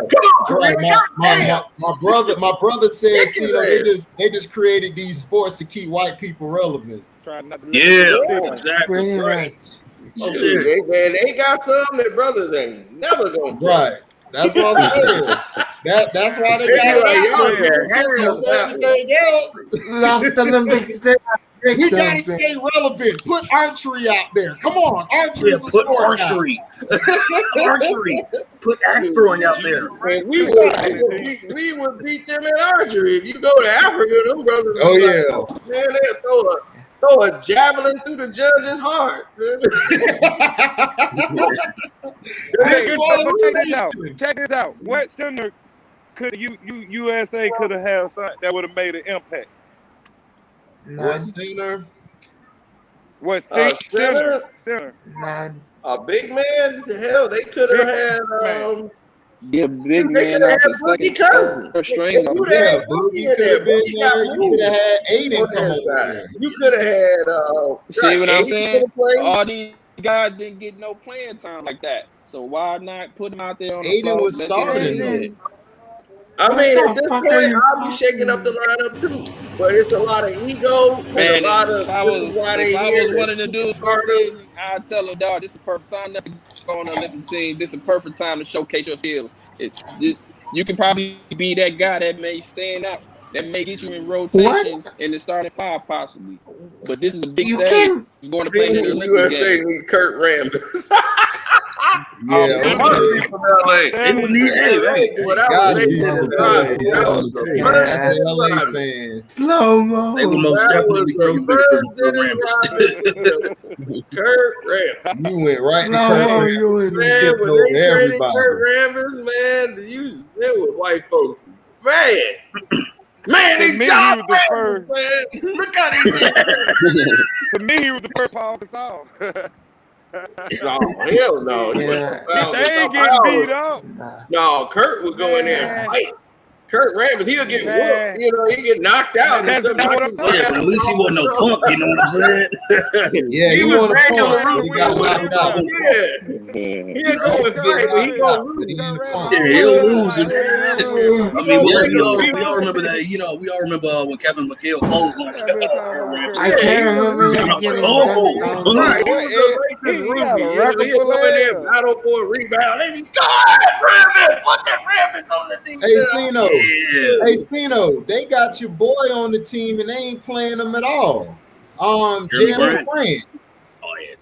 Come on, Right. Karina. My brother says, Kick his you know, ass. they just created these sports to keep white people relevant. Trying not to Yeah, Yeah. exactly. Pretty Right. much. Shoot, they got some that brothers ain't never gonna play. Right. That's what I'm saying. That's why they They got be like, y'all it. get hands out. Everything else. Last Olympics, they We gotta stay relevant. Put archery out there. Come on, archery Yeah, is a put sport now. archery. Archery. Put axe throwing out there. Man, we would beat them in archery. If you go to Africa, them brothers. Oh, be yeah. like, man, they'll throw a javelin through the judge's heart. Check this out. What center could USA could have had something that would have made an impact? What center? What center? Center. None. A big man? Hell, they could have had. Get a big They man could have off had the Boogie second Cousins. first string. If you Yeah, had Boogie Boogie in could there, have been Boogie got there. You could moved. have had Aiden On come that over side. there. You could have had. See what I'm Aiden saying? could've played. All these guys didn't get no playing time like that. So why not put them out there on the Aiden floor? was Let them starting play? though. I mean, What at the this fuck are point, you I'll be shaking up the lineup too. But it's a lot of ego and Man, a lot of if I was here. one of the dudes first, I'd tell them, dog, this is a perfect time to go on the Olympic team. This is a perfect time to showcase your skills. You can probably be that guy that may stand out, that may get you in rotation in the starting five possibly. But this is a big stage. You're going to play in the Olympic USA game. needs Kurt Rambis. Yeah, It must be from LA. They would need Well, that gotta was be they from did it LA. right. That was the first That's did it LA right. fan. Slow mo. They would most That definitely was be the perfect first for did it Rambis. right. Kurt Rambis. You went right to Slow Kurt mo. Rambis. You in Man, there. when over they traded everybody. Kurt Rambis, man, it was white folks. Man, To they me, he John was the Rambis, man. Look how they did. To me, he was the first Paul Gasol. No, hell no. He Yeah. wasn't They ain't fouled. getting beat up. No, Kurt would go in there and fight. Kurt Rambis, he'll get whooped. You know, he get knocked out. That's and what stuff. I'm talking Yeah, but at least he wasn't no punk, you know what I'm saying? Yeah, He he was won a regular point, but he got knocked out. Yeah. He'll go and fight, but he gonna lose. Yeah, he'll lose. I mean, we all remember that. You know, we all remember when Kevin McHale closed on I can't remember him getting dunked Right, on. he was the Lakers He rookie. got a He'll record come for in there, that. battle for a rebound. And he, God, Rambis, put that Rambis on the team. Hey, Sino. Yeah. Hey, Sino. They got your boy on the team and they ain't playing him at all. Jeremy Grant.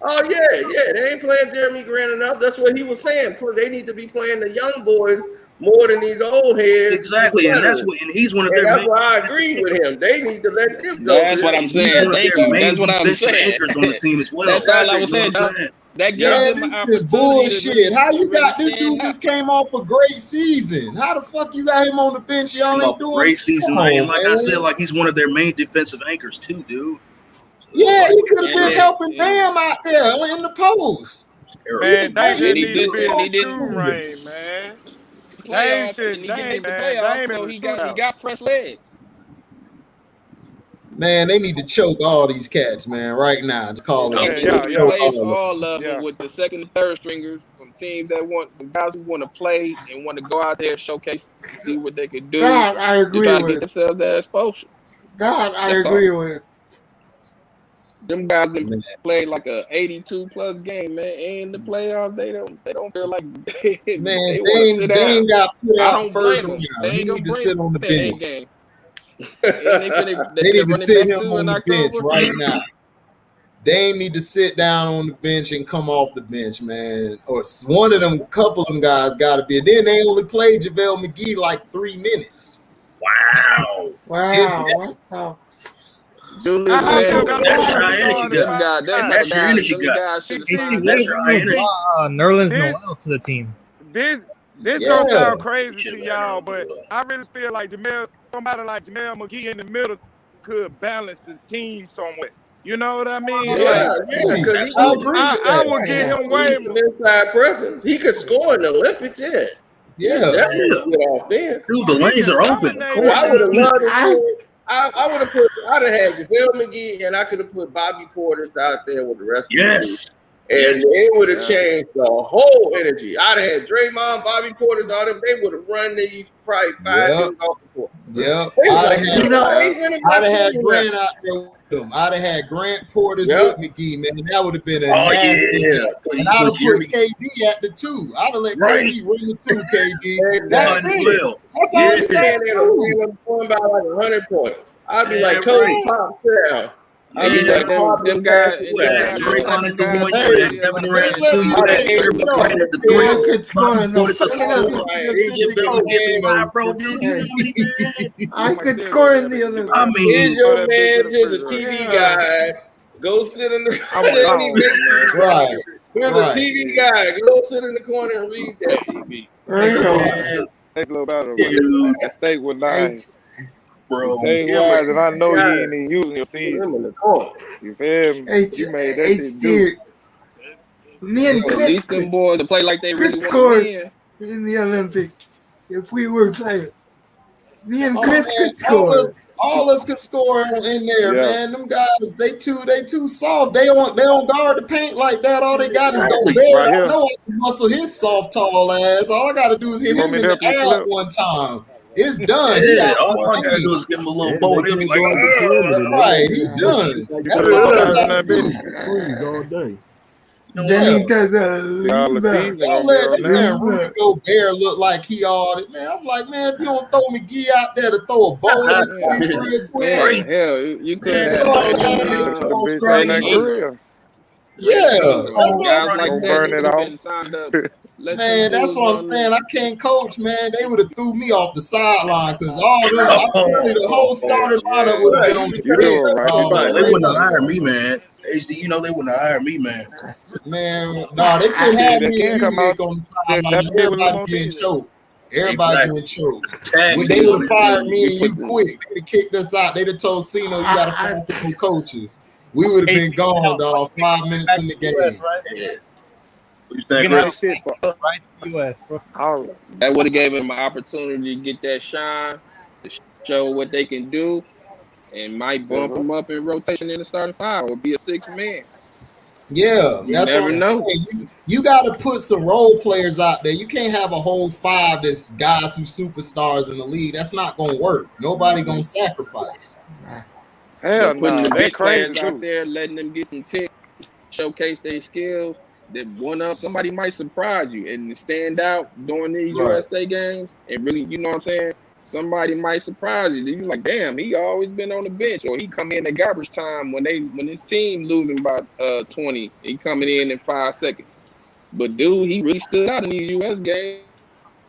Oh yeah, they ain't playing Jeremy Grant enough. That's what he was saying. They need to be playing the young boys more than these old heads. Exactly, and that's what, and he's one of their. That's why I agree with him. They need to let them go. That's what I'm saying. Thank you. That's what I'm saying. Anchors on the team as well. That's all I was saying. That gives them an This is opportunity. bullshit. How you got this stand dude up. just came off a great season? How the fuck you got him on the bench? Y'all ain't doing Great season, Come on, man. Like I man. said, like he's one of their main defensive anchors too, dude. Yeah, he could have been Yeah, helping yeah. Bam out there in the post. Man, they just He need to did- be in he the did- shooting range, man. Playoffs, shit, and he they get ain't, into man. playoffs, They ain't so in he the got shootout. fresh legs. Man, they need to choke all these cats, man, right now. Just call And it. they yeah, need to yeah. replace Choke all of them Yeah. with the second and third stringers from teams that want the guys who want to play and want to go out there, showcase, see what they could do. That I to agree try to get with. themselves that exposure. That I That's all. agree with. Them guys that Man. played like a 82 plus game, man. And in the playoffs, they don't feel like they Man, wanna they sit ain't down. got put I out don't first blame them. round. They He ain't gonna need to bring sit on the that A bench. game. And They need to run it sit back him to on in the bench October. right now. They need to sit down on the bench and come off the bench, man. Or one of them, couple of them guys got to be. Then they only played JaVale McGee like 3 minutes. Wow. Wow. What the? Julius I Randle, got That's more your energy than guy. five That's your energy guy. guys should have signed. That's your high energy. Nerlens This- Noel to the team. This This gonna sound crazy to y'all, but I really feel like somebody like Jamel McGee in the middle could balance the team somewhat. You know what I mean? Yeah, because I would give him way more inside presence. He could score in the Olympics. Yeah, definitely get off there. Dude, the lanes are open. Of course. I would have loved to. I would have put. I'd have had JaVale McGee, and I could have put Bobby Portis out there with the rest of the team. And it would have changed the whole energy. I'd have had Draymond, Bobby Portis, all them. They would have run these probably 5 years off the court. I'd have had Grant out there with them. I'd have had Grant Portis with McGee, man. That would have been a nasty. And I'd have put KD at the 2. I'd have let KD run the 2, KD. That's it. That's all you got to do. Going by like 100 points. I'd be like, Coach, pop down. I mean, them guys. Draymond at the 1, Kevin Durant at the 2, you got everybody at the 3. I could score in the Olympics. I mean, here's your man. Here's a TV guy. Go sit in the right. Here's a TV guy. Go sit in the corner and read that TV. Take a little better. That steak was nice. Bro, and I know you ain't even using your season. You feel me? You made that shit do. Me and Chris these them boys to play like they really score want to win in the Olympics if we were playing. Me and Chris could score. All us could score in there, man. Them guys, they too soft. They don't guard the paint like that. All they got is Gobert. I know I can muscle his soft, tall ass. All I gotta do is hit him in the ad one time. It's done. All I gotta do is give him a little bow and he'll be like, right, he's done. That's all I gotta do. All day. Then he does don't let man Rudy Gobert look like he all that. Man, I'm like, man, if you don't throw McGee out there to throw a ball in his face real quick. Hell, you could have burn it off. Man, that's what I'm saying. I can't coach, man. They would have threw me off the sideline because all them, the whole starting lineup would have been on the bench. They wouldn't have hired me, man. HD, you know they wouldn't have hired me, man. Man, no, they couldn't have me and you on the sideline. Everybody's getting choked. Everybody's getting choked. When they would have fired me and you quick, they'd have kicked us out. They'd have told Cino, you got to find some coaches. We would have been gone, dog, 5 minutes in the game. That would have gave him an opportunity to get that shine, to show what they can do, and might bump him up in rotation in the starting 5 or be a 6th man. Yeah, that's never what I'm know. saying. You got to put some role players out there. You can't have a whole 5 that's guys who superstars in the league. That's not gonna work. Nobody gonna sacrifice. Hell putting no, the they big crazy players out there, letting them get some tick, showcase their skills. That somebody might surprise you and stand out during these USA games, and really, you know what I'm saying? Somebody might surprise you. You're like, damn, he always been on the bench, or he come in at garbage time when his team losing by 20, he coming in 5 seconds. But dude, he really stood out in these US games.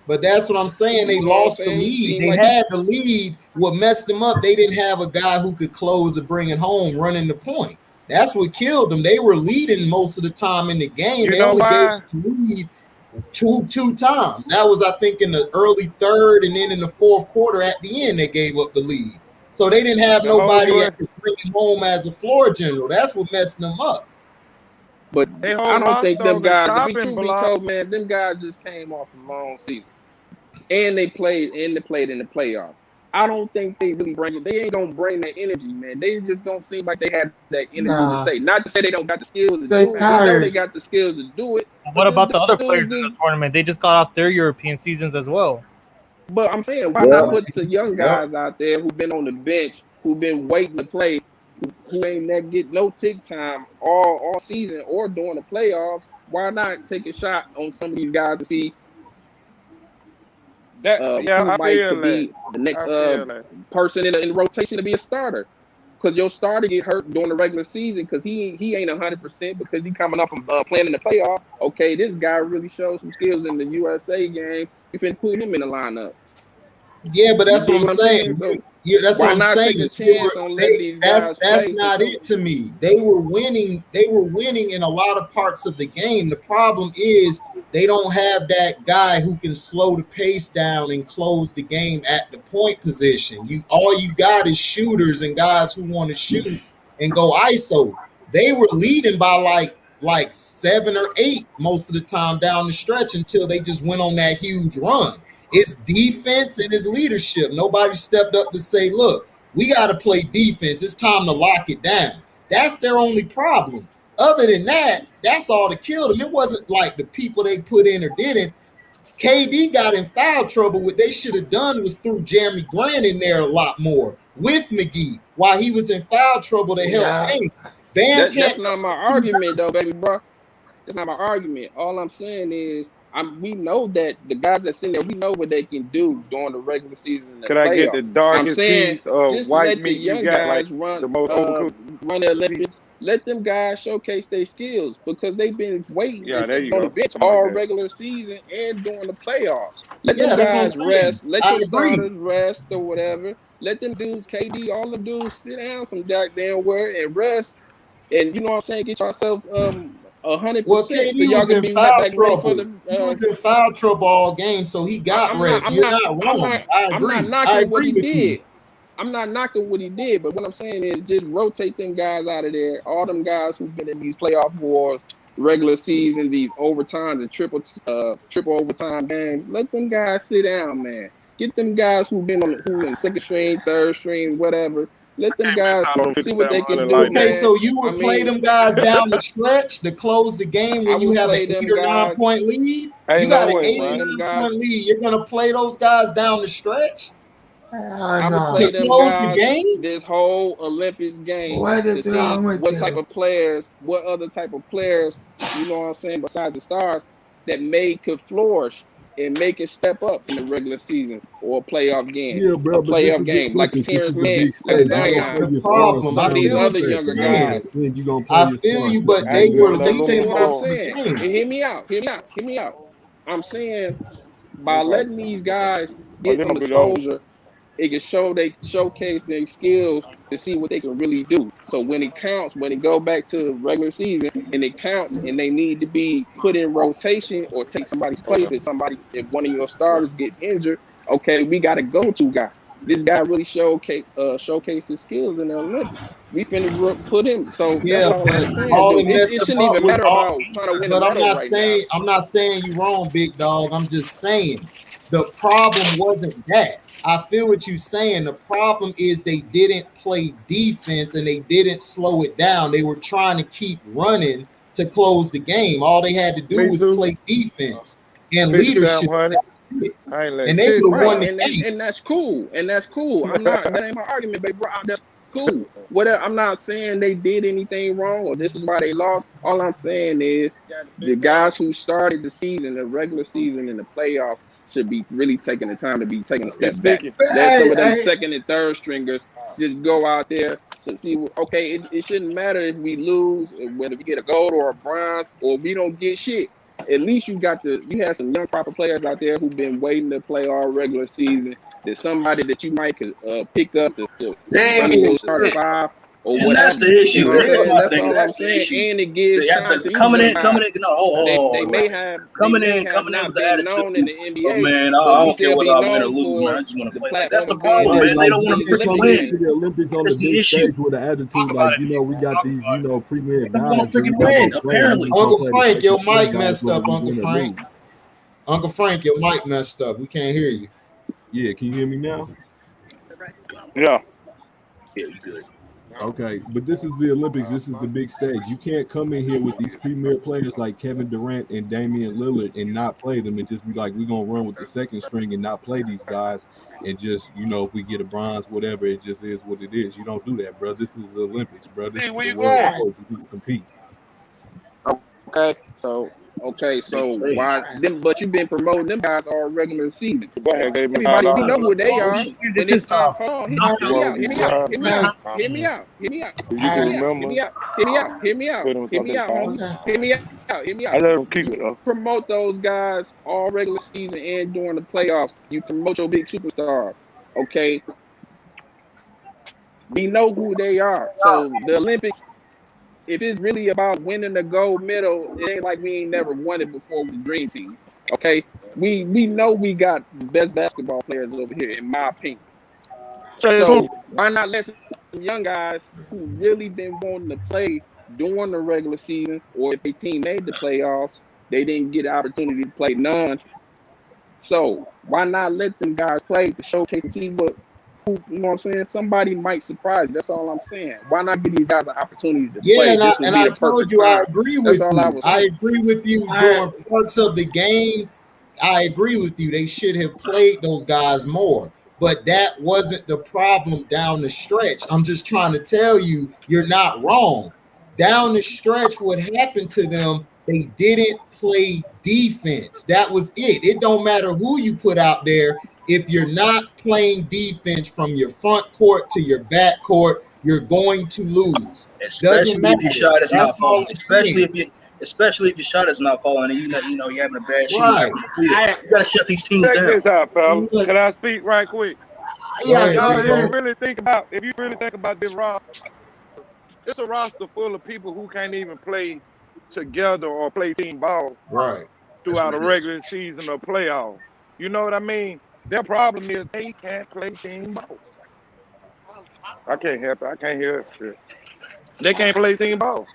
But that's what I'm saying. They lost the lead. They had the lead. What messed them up, they didn't have a guy who could close and bring it home, running the point. That's what killed them. They were leading most of the time in the game. They only gave the lead two times. That was, I think, in the early 3rd, and then in the 4th quarter at the end, they gave up the lead. So they didn't have nobody that could bring it home as a floor general. That's what messed them up. But I don't think them guys, to be told, man, them guys just came off a long season. And they played in the playoffs. I don't think they really bring it. They ain't gonna bring that energy, man. They just don't seem like they have that energy to say. Not to say they don't got the skills to do it. They know they got the skills to do it. What about the other players in the tournament? They just got off their European seasons as well. But I'm saying, why not put some young guys out there who've been on the bench, who've been waiting to play, who ain't that get no tick time all season or during the playoffs? Why not take a shot on some of these guys to see who might be the next person in the rotation to be a starter? Because your starter get hurt during the regular season because he ain't 100% because he coming off from playing in the playoff. Okay, this guy really shows some skills in the USA game. You can put him in the lineup. Yeah, but that's what I'm saying. Yeah, that's Why what I'm not take saying. a chance on letting these guys That's play? not it to me. They were winning in a lot of parts of the game. The problem is they don't have that guy who can slow the pace down and close the game at the point position. All you got is shooters and guys who want to shoot and go ISO. They were leading by like 7 or 8 most of the time down the stretch until they just went on that huge run. It's defense and it's leadership. Nobody stepped up to say, look, we got to play defense. It's time to lock it down. That's their only problem. Other than that, that's all that killed them. It wasn't like the people they put in or didn't. KD got in foul trouble. What they should have done was threw Jeremy Grant in there a lot more with McGee while he was in foul trouble to help Bam. That's not my argument, though, baby bro. That's not my argument. All I'm saying is we know that the guys that's in there, we know what they can do during the regular season. And the Could I get the darkest piece of white meat you got? Like the most run the Olympics. Let them guys showcase their skills because they've been waiting on the bench all regular season and during the playoffs. Let them guys rest. Let your starters rest or whatever. Let them dudes, KD, all the dudes, sit down some goddamn word and rest. And you know what I'm saying? Get yourself 100%. Well, KD so y'all was can in be foul back trouble. ready for He was in foul trouble all game, so he got rest. You're not wrong. I agree. I'm not knocking what he did. I'm not knocking what he did, but what I'm saying is just rotate them guys out of there. All them guys who've been in these playoff wars, regular season, these overtimes and triple overtime games. Let them guys sit down, man. Get them guys who in second string, third string, whatever. Let them guys see what they can do. Okay, so you would play them guys down the stretch to close the game when you have an 8 or 9 point lead? You got an 8 or 9 point lead. You're going to play those guys down the stretch? I would play them guys this whole Olympics game to see what type of players, what other type of players, you know what I'm saying, besides the stars, that could flourish and make it step up in the regular seasons or a playoff game. Yeah, bro, a playoff game like Terrence Mann, like Zion, some of these other younger guys. I feel you, but they were leading what I'm saying. Hear me out. I'm saying by letting these guys get some exposure, it can showcase their skills to see what they can really do. So when it counts, when it go back to the regular season and it counts and they need to be put in rotation or take somebody's place, if one of your starters get injured, okay, we got a go-to guy. This guy really showcase his skills in the Olympics. We finna put him. So yeah, it shouldn't even matter about trying to win. But I'm not saying you're wrong, big dog. I'm just saying the problem wasn't that. I feel what you're saying. The problem is they didn't play defense and they didn't slow it down. They were trying to keep running to close the game. All they had to do was play defense and leadership. And they could have won the game. And that's cool. That ain't my argument, baby. That's cool. Whatever. I'm not saying they did anything wrong or this is why they lost. All I'm saying is the guys who started the season, the regular season, and the playoffs should be really taking the time to be taking a step back. Let some of them second and third stringers just go out there to see. Okay, it shouldn't matter if we lose, whether we get a gold or a bronze, or we don't get shit. At least you have some young proper players out there who've been waiting to play all regular season. There's somebody that you might pick up to start 5 or whatever. That's the issue. That's all I'm saying. And it gives time to coming in. They may have coming in with the attitude. In the NBA, man, I don't care whether I win or lose, man. I just want to play. That's the problem, man. They don't want to freaking win. The Olympics on the big stage with an attitude like, we got these, premier guys. They want to freaking win, apparently. Uncle Frank, your mic messed up, Uncle Frank. Uncle Frank, your mic messed up. We can't hear you. Yeah, can you hear me now? Yeah. Yeah, you good. Okay, but this is the Olympics. This is the big stage. You can't come in here with these premier players like Kevin Durant and Damian Lillard and not play them and just be like, we're going to run with the second string and not play these guys and just, if we get a bronze, whatever, it just is what it is. You don't do that, bro. This is the Olympics, bro. This is the world sport. You compete. Okay, so why them? But you've been promoting them guys all regular season. Everybody, we know who they are. And it's hold on, hear me out. I let them keep it though. Promote those guys all regular season and during the playoffs. You promote your big superstars. Okay. We know who they are. So the Olympics, if it's really about winning the gold medal, it ain't like we ain't never won it before with the Dream Team. Okay, we know we got the best basketball players over here, in my opinion. So why not let some young guys who really been wanting to play during the regular season, or if a team made the playoffs, they didn't get the opportunity to play none. So why not let them guys play to showcase and see who, you know what I'm saying? Somebody might surprise. That's all I'm saying. Why not give these guys an opportunity to play? And I told you I agree with you. I agree with you during parts of the game. I agree with you. They should have played those guys more. But that wasn't the problem down the stretch. I'm just trying to tell you, you're not wrong. Down the stretch, what happened to them, they didn't play defense. That was it. It don't matter who you put out there. If you're not playing defense from your front court to your back court, you're going to lose. Especially if your shot is not falling. Especially if your shot is not falling and you know you're having a bad shot. Right. You gotta shut these teams down. Check this out, fellas. Can I speak right quick? Yeah, if you really think about this roster, it's a roster full of people who can't even play together or play team ball throughout a regular season or playoff. You know what I mean? Their problem is they can't play team ball. I can't help it. I can't hear it. Shit. They can't play team ball.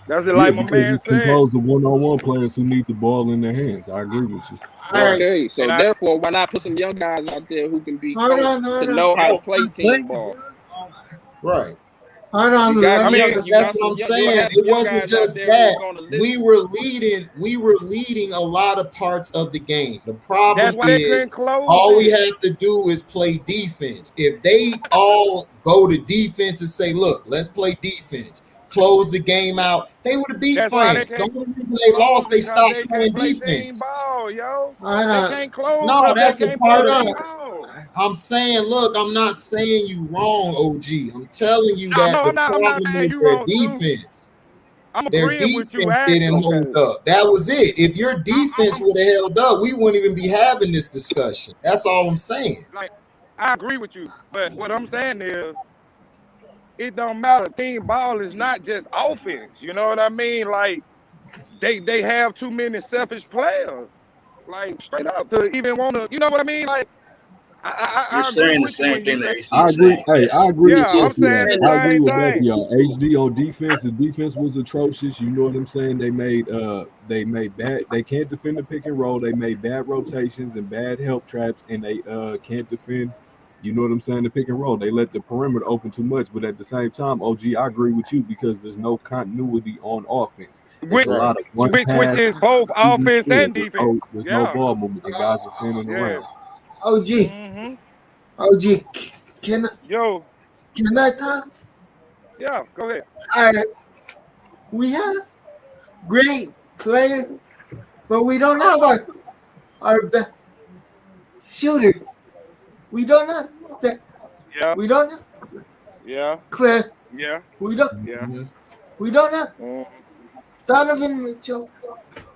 That's it, like my man it's said. composed of one-on-one players who need the ball in their hands. I agree with you. Okay, so therefore, why not put some young guys out there who can be coached to know how to play team ball? Right. Hold on. That's what I'm saying. It wasn't just that. We were leading a lot of parts of the game. The problem is all we have to do is play defense. If they all go to defense and say, look, let's play defense, close the game out, they would have beat France. The only reason they lost, they stopped playing defense. No, that's a part of it. I'm saying, look, I'm not saying you wrong, OG. I'm telling you that the problem is their defense. Their defense didn't hold up. That was it. If your defense would have held up, we wouldn't even be having this discussion. That's all I'm saying. Like, I agree with you, but what I'm saying is, it don't matter. Team ball is not just offense. You know what I mean? Like, they have too many selfish players. Like, straight up to even want to, you know what I mean? Like, You're saying the same thing that HD I agree. saying. I agree. Yeah, I'm saying the I agree same with both of thing. y'all. HD on defense. The defense was atrocious. You know what I'm saying? They made bad. They can't defend the pick and roll. They made bad rotations and bad help traps, and they can't defend. You know what I'm saying? The pick and roll. They let the perimeter open too much. But at the same time, OG, I agree with you because there's no continuity on offense. Which is both offense and defense. There's no ball movement. The guys are standing around. OG. OG, can I talk? Yeah, go ahead. All right. We have great players, but we don't have our best shooters. We don't have Steph. Yeah. We don't have Claire. Yeah. We don't have Donovan Mitchell.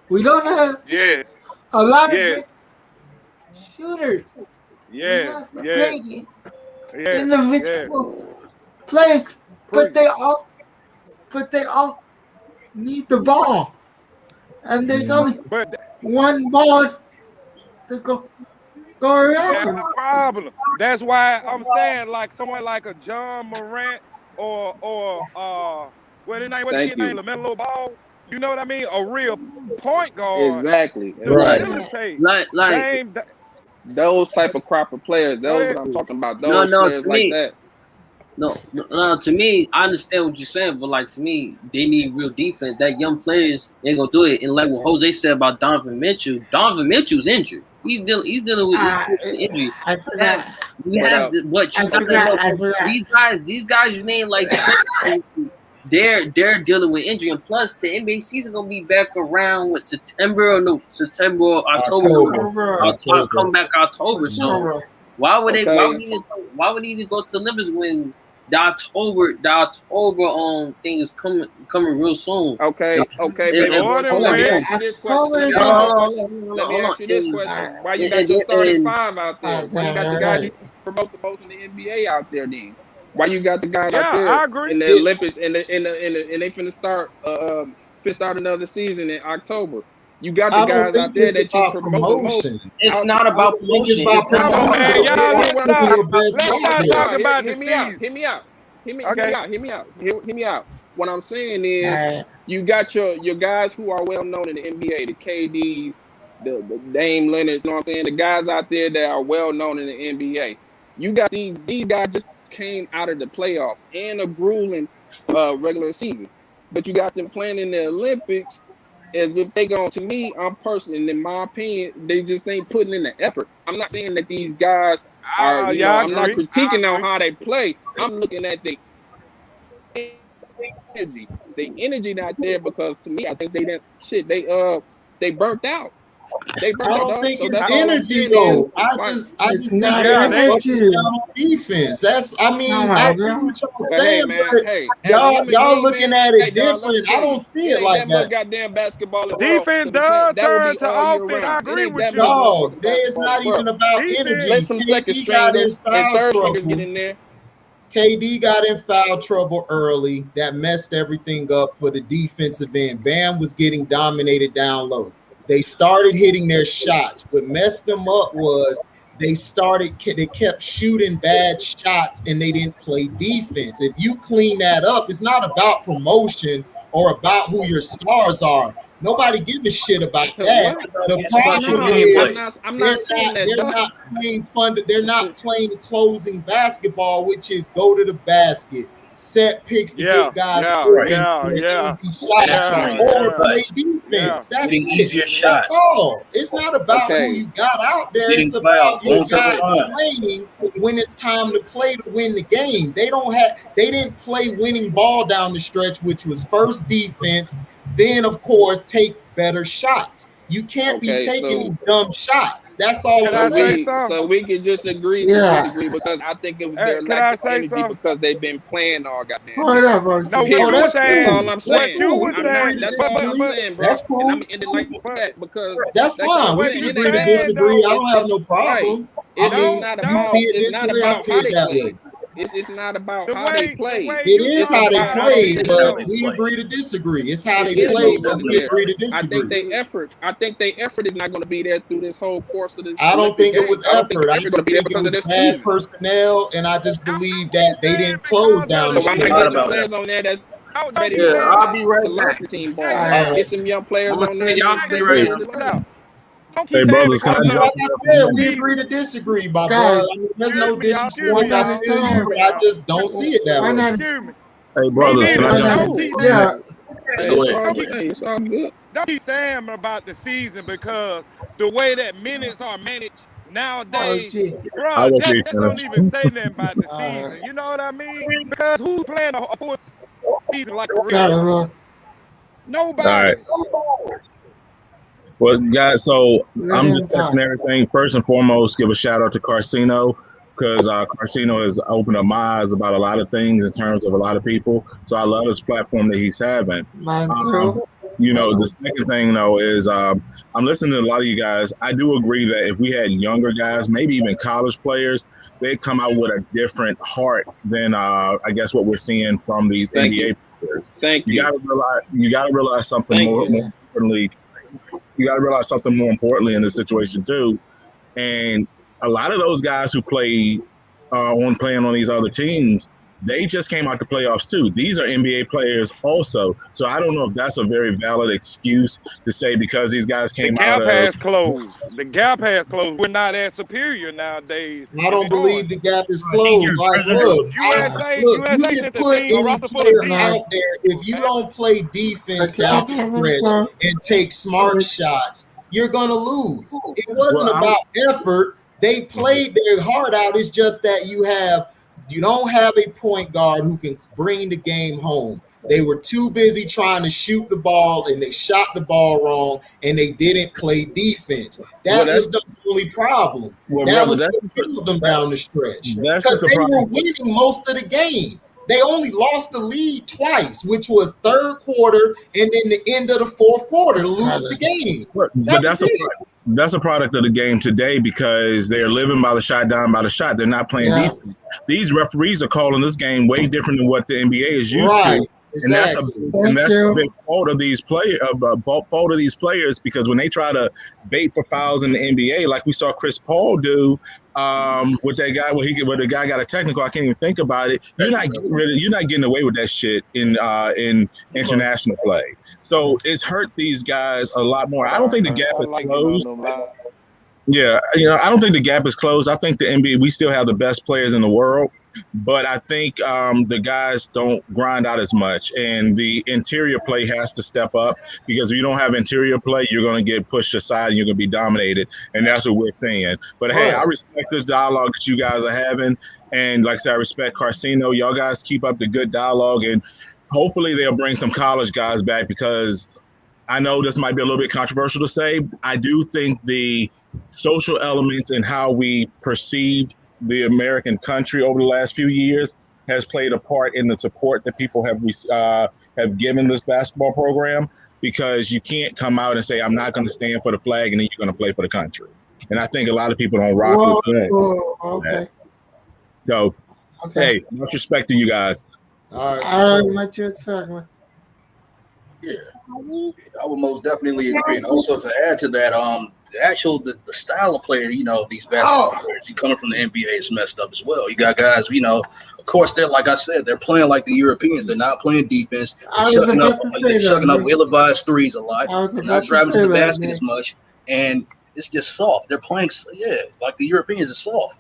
We don't have a lot of great shooters. Great individual players, but they all need the ball, and there's only one ball to go around. That's the problem. That's why I'm saying, like someone like a John Morant or what his name? LaMelo Ball. You know what I mean? A real point guard. Exactly. Like those type of crop of players. Those what I'm talking about. Those players like that. No, to me, I understand what you're saying, but like to me, they need real defense. That young players ain't gonna do it. And like what Jose said about Donovan Mitchell's injured. He's dealing with injury. I forgot. These guys you name like they're dealing with injury, and plus the NBA season gonna be back around September or October. I'll come back October. So why would why would they even go to the Olympics when the October thing is coming real soon? Okay. But let me ask you this question. Why you got your starting five out there? Why you got the guys you promote the most in the NBA out there then? Why you got the guys out I there agree. in the Olympics and they finna start another season in October? You got the guys out there that you promote the most. It's not about promotion. Let's not talk about the season. Hear me out. What I'm saying is, you got your guys who are well known in the NBA, the KDs, the Dame Leonard. You know what I'm saying? The guys out there that are well known in the NBA. You got these guys just came out of the playoffs and a grueling regular season, but you got them playing in the Olympics as if they going. To me, I'm personally, in my opinion, they just ain't putting in the effort. I'm not saying that these guys are. I'm not critiquing on how they play. I'm looking at the energy. The energy not there because to me, I think they burnt out. I don't think it's energy though. I just think defense. I agree with y'all saying, but y'all looking at it different. I don't see it like that. Goddamn basketball. Defense does turn to offense. I agree with you. No, it's not even about energy. Let some second stringers and third stringers get in there. KD got in foul trouble early. That messed everything up for the defensive end. Bam was getting dominated down low. They started hitting their shots. What messed them up was they kept shooting bad shots and they didn't play defense. If you clean that up, it's not about promotion or about who your stars are. Nobody gives a shit about that. The problem is they're not playing closing basketball, which is go to the basket, set picks to get guys or play defense. That's easier shots. That's all. It's not about who you got out there. It's about your guys playing when it's time to play to win the game. They didn't play winning ball down the stretch, which was first defense, then of course take better shots. You can't be taking dumb shots. That's all I'm saying. So we can just agree to disagree because I think it was their lack of energy because they've been playing all goddamn. That's all I'm saying. That's all I'm saying, bro. That's cool. And I'm ending like that because that's fine. We can agree to disagree. I don't have no problem. It's not about how they play. It's not about how they play. It is how they play, but we agree to disagree. It's how they play, but we agree to disagree. I think their effort is not going to be there through this whole course of this. I don't think it was effort. I think it was bad personnel, and I just believe that they didn't close down. So I'm gonna get some players on there that's ready to I'll be right back. Get some young players on there. Y'all be right back. Hey, brothers, like I said, we agree to disagree, my brother. There's no disrespect. I just don't see it that way. Hey, brothers, can I jump in? It's all good. Don't keep saying about the season because the way that minutes are managed nowadays, bro, that don't even say nothing about the season. You know what I mean? Because who's playing a full season like the real? Nobody. All right. Well, guys, so I'm just checking everything. First and foremost, give a shout out to Carcino because Carcino has opened up my eyes about a lot of things in terms of a lot of people. So I love this platform that he's having. You know, the second thing, though, is I'm listening to a lot of you guys. I do agree that if we had younger guys, maybe even college players, they'd come out with a different heart than, I guess, what we're seeing from these NBA players. You got to realize something more importantly. You got to realize something more importantly in this situation too, and a lot of those guys who play playing on these other teams, they just came out the playoffs too. These are NBA players also, so I don't know if that's a very valid excuse to say because these guys came out. The gap has closed. The gap has closed. We're not as superior nowadays. I don't believe the gap is closed. Like, look, you can put any player out there. If you don't play defense down the stretch and take smart shots, you're gonna lose. It wasn't about effort. They played their heart out. It's just that you don't have a point guard who can bring the game home. They were too busy trying to shoot the ball, and they shot the ball wrong, and they didn't play defense. That was the only problem. That was what killed them down the stretch. Because they were winning most of the game. They only lost the lead twice, which was third quarter and then the end of the fourth quarter to lose the game. But that's a That's a product of the game today because they're living by the shot, down by the shot. They're not playing defense. These referees are calling this game way different than what the NBA is used to. Exactly. And that's a big fault of these players because when they try to bait for fouls in the NBA, like we saw Chris Paul do with that guy where the guy got a technical, I can't even think about it. You're not getting away with that shit in international play. So it's hurt these guys a lot more. I don't think the gap is closed. Yeah, I don't think the gap is closed. I think the NBA, we still have the best players in the world, but I think the guys don't grind out as much, and the interior play has to step up because if you don't have interior play, you're going to get pushed aside and you're going to be dominated, and that's what we're saying. But hey, I respect this dialogue that you guys are having, and like I said, I respect Carcino. Y'all guys keep up the good dialogue, and hopefully they'll bring some college guys back because I know this might be a little bit controversial to say. I do think the social elements and how we perceived the American country over the last few years has played a part in the support that people have given this basketball program, because you can't come out and say, I'm not going to stand for the flag, and then you're going to play for the country. And I think a lot of people don't rock with that. Okay. So, hey, much respect to you guys. All right, much respect, man. Yeah, I would most definitely agree. And also to add to that, the style of player, these basketball players coming from the NBA is messed up as well. You got guys, of course, they're like I said, they're playing like the Europeans. They're not playing defense. They're chucking up ill-advised threes a lot. They're not driving to the basket as much, and it's just soft. They're playing, like the Europeans are soft.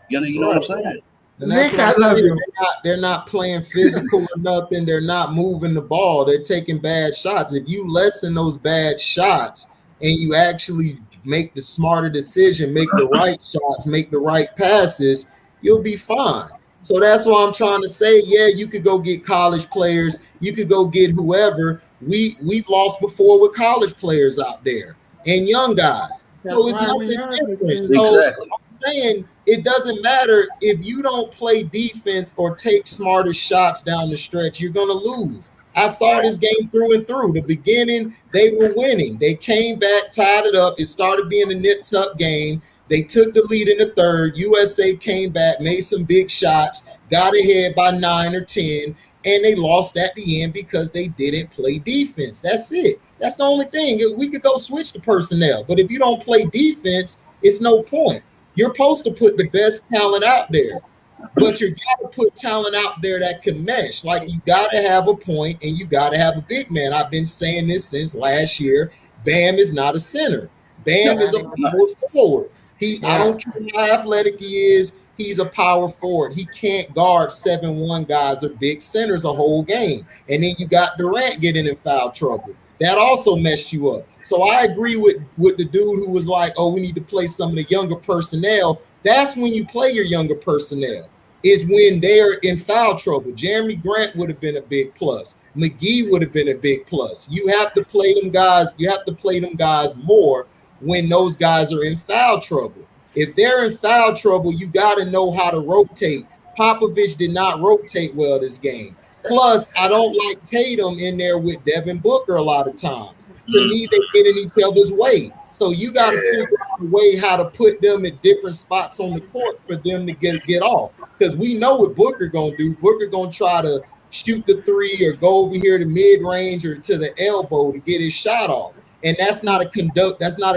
You know what I'm saying? And that's what I love you. They're not playing physical or nothing. They're not moving the ball. They're taking bad shots. If you lessen those bad shots and you actually make the smarter decision, make the right shots, make the right passes, you'll be fine. So that's why I'm trying to say, you could go get college players. You could go get whoever. We've lost before with college players out there and young guys. So it's nothing different. So I'm saying it doesn't matter if you don't play defense or take smarter shots down the stretch, you're going to lose. I saw this game through and through. The beginning, they were winning. They came back, tied it up. It started being a nip-tuck game. They took the lead in the third. USA came back, made some big shots, got ahead by 9 or 10, and they lost at the end because they didn't play defense. That's it. That's the only thing. We could go switch the personnel, but if you don't play defense, it's no point. You're supposed to put the best talent out there, but you got to put talent out there that can mesh. Like, you got to have a point and you got to have a big man. I've been saying this since last year. Bam is not a center. Bam is a power forward. I don't care how athletic he is. He's a power forward. He can't guard 7-1 guys or big centers a whole game. And then you got Durant getting in foul trouble. That also messed you up. So I agree with the dude who was like, we need to play some of the younger personnel. That's when you play your younger personnel, is when they're in foul trouble. Jeremy Grant would have been a big plus. McGee would have been a big plus. You have to play them guys. You have to play them guys more when those guys are in foul trouble. If they're in foul trouble, you got to know how to rotate. Popovich did not rotate well this game. Plus, I don't like Tatum in there with Devin Booker a lot of times. To me, they get in each other's way. So you got to figure out a way how to put them at different spots on the court for them to get off. Because we know what Booker going to do. Booker going to try to shoot the three or go over here to mid-range or to the elbow to get his shot off. And that's not a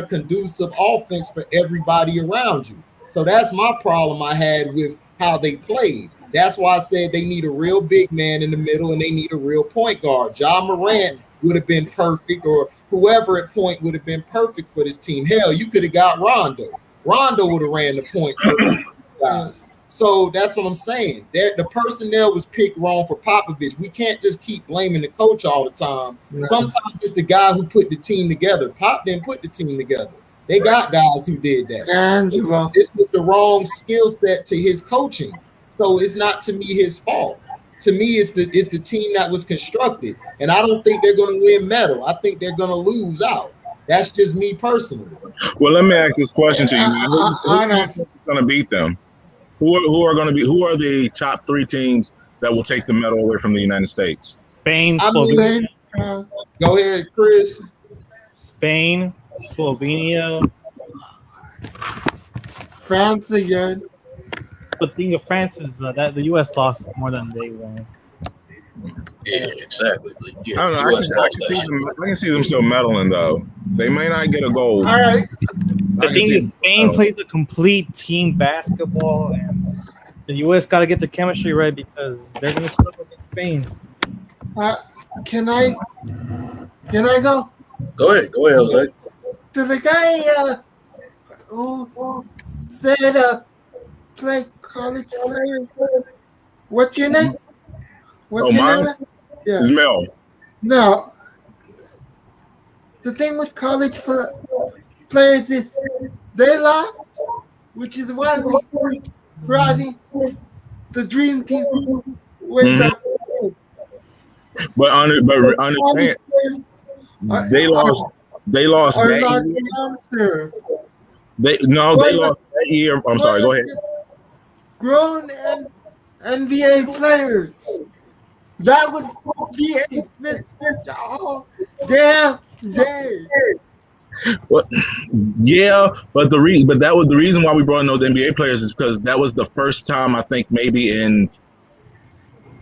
conducive offense for everybody around you. So that's my problem I had with how they played. That's why I said they need a real big man in the middle and they need a real point guard. Ja Morant would have been perfect, or whoever at point would have been perfect for this team. Hell, you could have got Rondo. Rondo would have ran the point for guys. So that's what I'm saying. The personnel was picked wrong for Popovich. We can't just keep blaming the coach all the time. Right. Sometimes it's the guy who put the team together. Pop didn't put the team together. They got guys who did that. This was the wrong skill set to his coaching. So it's not, to me, his fault. To me, it's the team that was constructed. And I don't think they're going to win medal. I think they're going to lose out. That's just me personally. Well, let me ask this question to you. Who's going to beat them? Who are the top 3 teams that will take the medal away from the United States? Spain, Slovenia. Go ahead, Chris. Spain, Slovenia, France again. The thing of France is that the U.S. lost more than they won. Yeah, exactly. Yeah, I don't know. I can see them still meddling though. They may not get a goal. All right. The thing is, Spain plays a complete team basketball, and the U.S. got to get the chemistry right because they're going to struggle against Spain. Can I go? Go ahead, Jose. To the guy who said play college player. What's your name? What's your mine? name? Yeah. It's Mel. No. The thing with college players is they lost, which is why we brought in the dream team. But understand, they lost that year. They lost that year. I'm sorry. Go ahead. Grown and NBA players. That would be a mismatch all damn day. Well, yeah, but that was the reason why we brought in those NBA players is because that was the first time I think maybe in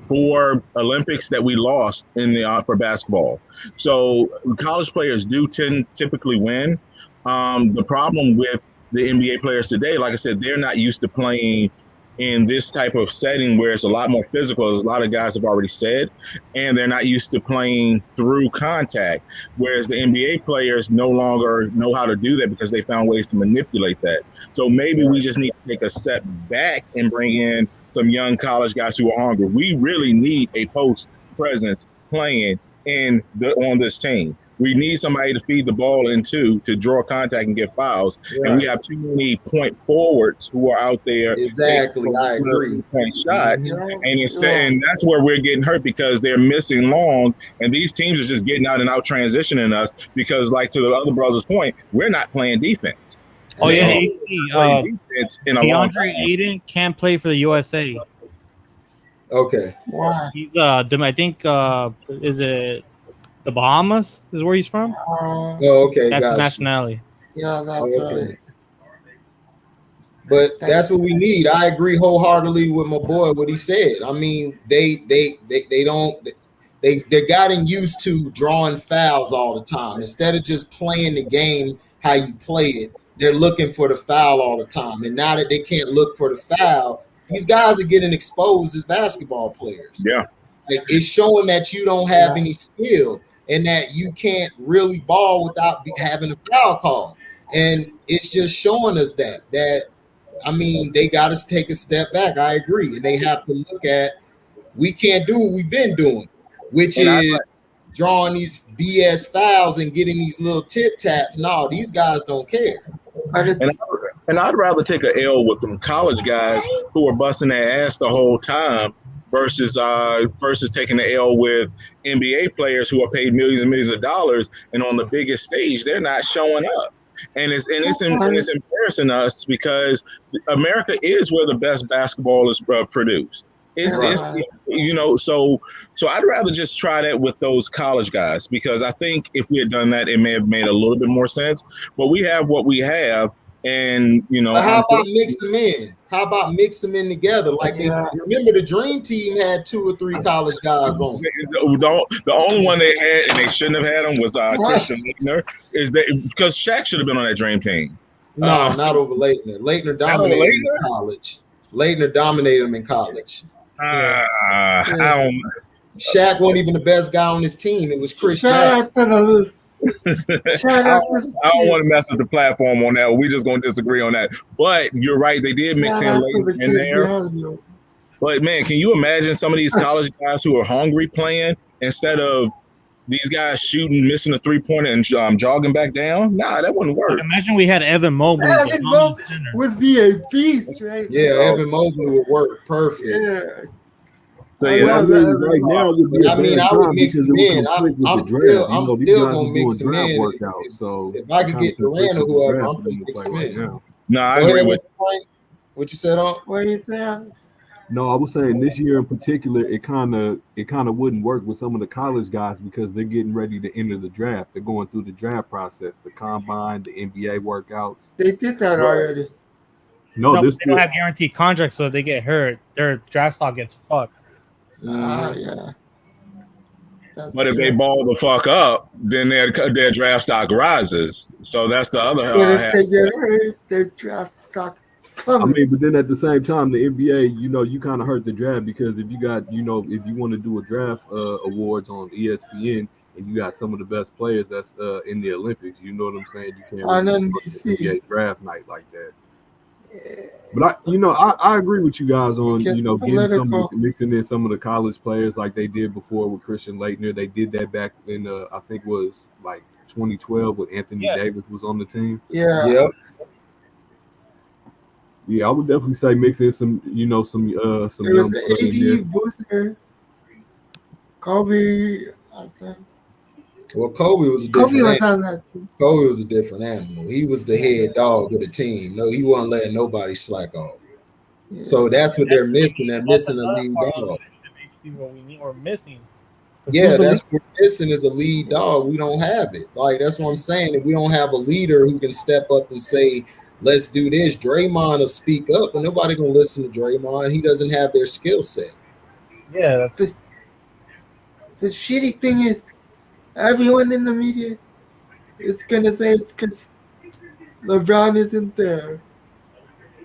4 Olympics that we lost in the for basketball. So college players do typically win. The problem with the NBA players today, like I said, they're not used to playing in this type of setting where it's a lot more physical, as a lot of guys have already said, and they're not used to playing through contact, whereas the NBA players no longer know how to do that because they found ways to manipulate that. So maybe we just need to take a step back and bring in some young college guys who are hungry. We really need a post presence playing on this team. We need somebody to feed the ball into to draw contact and get fouls. Right. And we have too many point forwards who are out there. Exactly, I agree. Point shots, and that's where we're getting hurt because they're missing long, and these teams are just getting out and out transitioning us because, like to the other brother's point, we're not playing defense. Oh yeah, DeAndre Ayton can't play for the USA. Okay. Why? He's I think is it the Bahamas is where he's from? Okay. That's his nationality. Yeah, that's right. But that's what we need. I agree wholeheartedly with my boy what he said. I mean, they're gotten used to drawing fouls all the time. Instead of just playing the game how you play it, they're looking for the foul all the time. And now that they can't look for the foul, these guys are getting exposed as basketball players. Yeah. Like, it's showing that you don't have any skill and that you can't really ball without having a foul call. And it's just showing us that I mean, they got to take a step back. I agree. And they have to look at, we can't do what we've been doing, which is drawing these BS fouls and getting these little tip taps. No, these guys don't care. And I'd rather take an L with them college guys who are busting their ass the whole time versus taking the L with NBA players who are paid millions and millions of dollars, and on the biggest stage they're not showing up. And it's embarrassing us because America is where the best basketball is produced. It's so I'd rather just try that with those college guys, because I think if we had done that, it may have made a little bit more sense. But we have what we have, and But how about mix them in? How about mix them in together? Like, remember the Dream Team had 2 or 3 college guys on. The only one they had, and they shouldn't have had him, was Christian Laettner. Because Shaq should have been on that Dream Team. No, not over Laettner. Laettner dominated him in college. Laettner dominated him in college. Shaq wasn't even the best guy on his team. It was Chris Jackson. I don't want to mess with the platform on that. We're just going to disagree on that. But you're right. They did mix in Laettner in there. But, man, can you imagine some of these college guys who are hungry playing instead of these guys shooting, missing a three-pointer and jogging back down? Nah, that wouldn't work. Imagine we had Evan Mobley. Evan Mobley would be a beast, right? Yeah, Evan Mobley would work perfect. Yeah. So, right now, I mean, I would mix them in. I'm still gonna mix them in. If I could get Durant or whoever, I'm gonna mix them in. No, I agree with what you said. On what you said? No, I was saying this year in particular, it kind of wouldn't work with some of the college guys because they're getting ready to enter the draft. They're going through the draft process, the combine, the NBA workouts. They did that already. No, they don't have guaranteed contracts, so if they get hurt, their draft stock gets fucked. Yeah. But if they ball the fuck up, then their draft stock rises. So that's the other But if half. they get hurt, their draft stock. I mean, but then at the same time, the NBA, you kind of hurt the draft because if you got, if you want to do a draft awards on ESPN and you got some of the best players that's in the Olympics, you know what I'm saying? You can't On really NBC. NBA draft night like that. But I agree with you guys on getting mixing in some of the college players like they did before with Christian Laettner. They did that back in I think it was like 2012 when Anthony Davis was on the team. Yeah. Yep. Yeah, I would definitely say mix in some There young was AD, Booster, Kobe. I think. Well, Kobe was a different Kobe was animal. on that too. Kobe was a different animal. He was the head dog of the team. No, he wasn't letting nobody slack off. Yeah. So that's what they're missing. They're missing a lead dog. We're missing. Yeah, that's what we're missing is a lead dog. We don't have it. Like, that's what I'm saying. If we don't have a leader who can step up and say, let's do this, Draymond will speak up, but nobody gonna listen to Draymond. He doesn't have their skill set. Yeah, the shitty thing is, everyone in the media is gonna say it's because LeBron isn't there.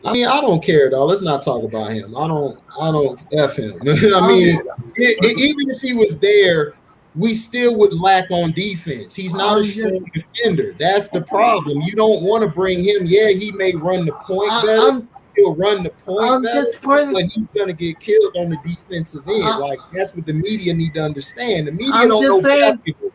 I mean, I don't care though. Let's not talk about him. I don't F him. I mean, even if he was there, we still would lack on defense. He's not a strong defender. That's the problem. You don't want to bring him. Yeah, he may run the point better. He'll run the point better, but he's going to get killed on the defensive end. Like, that's what the media need to understand. The media don't know basketball.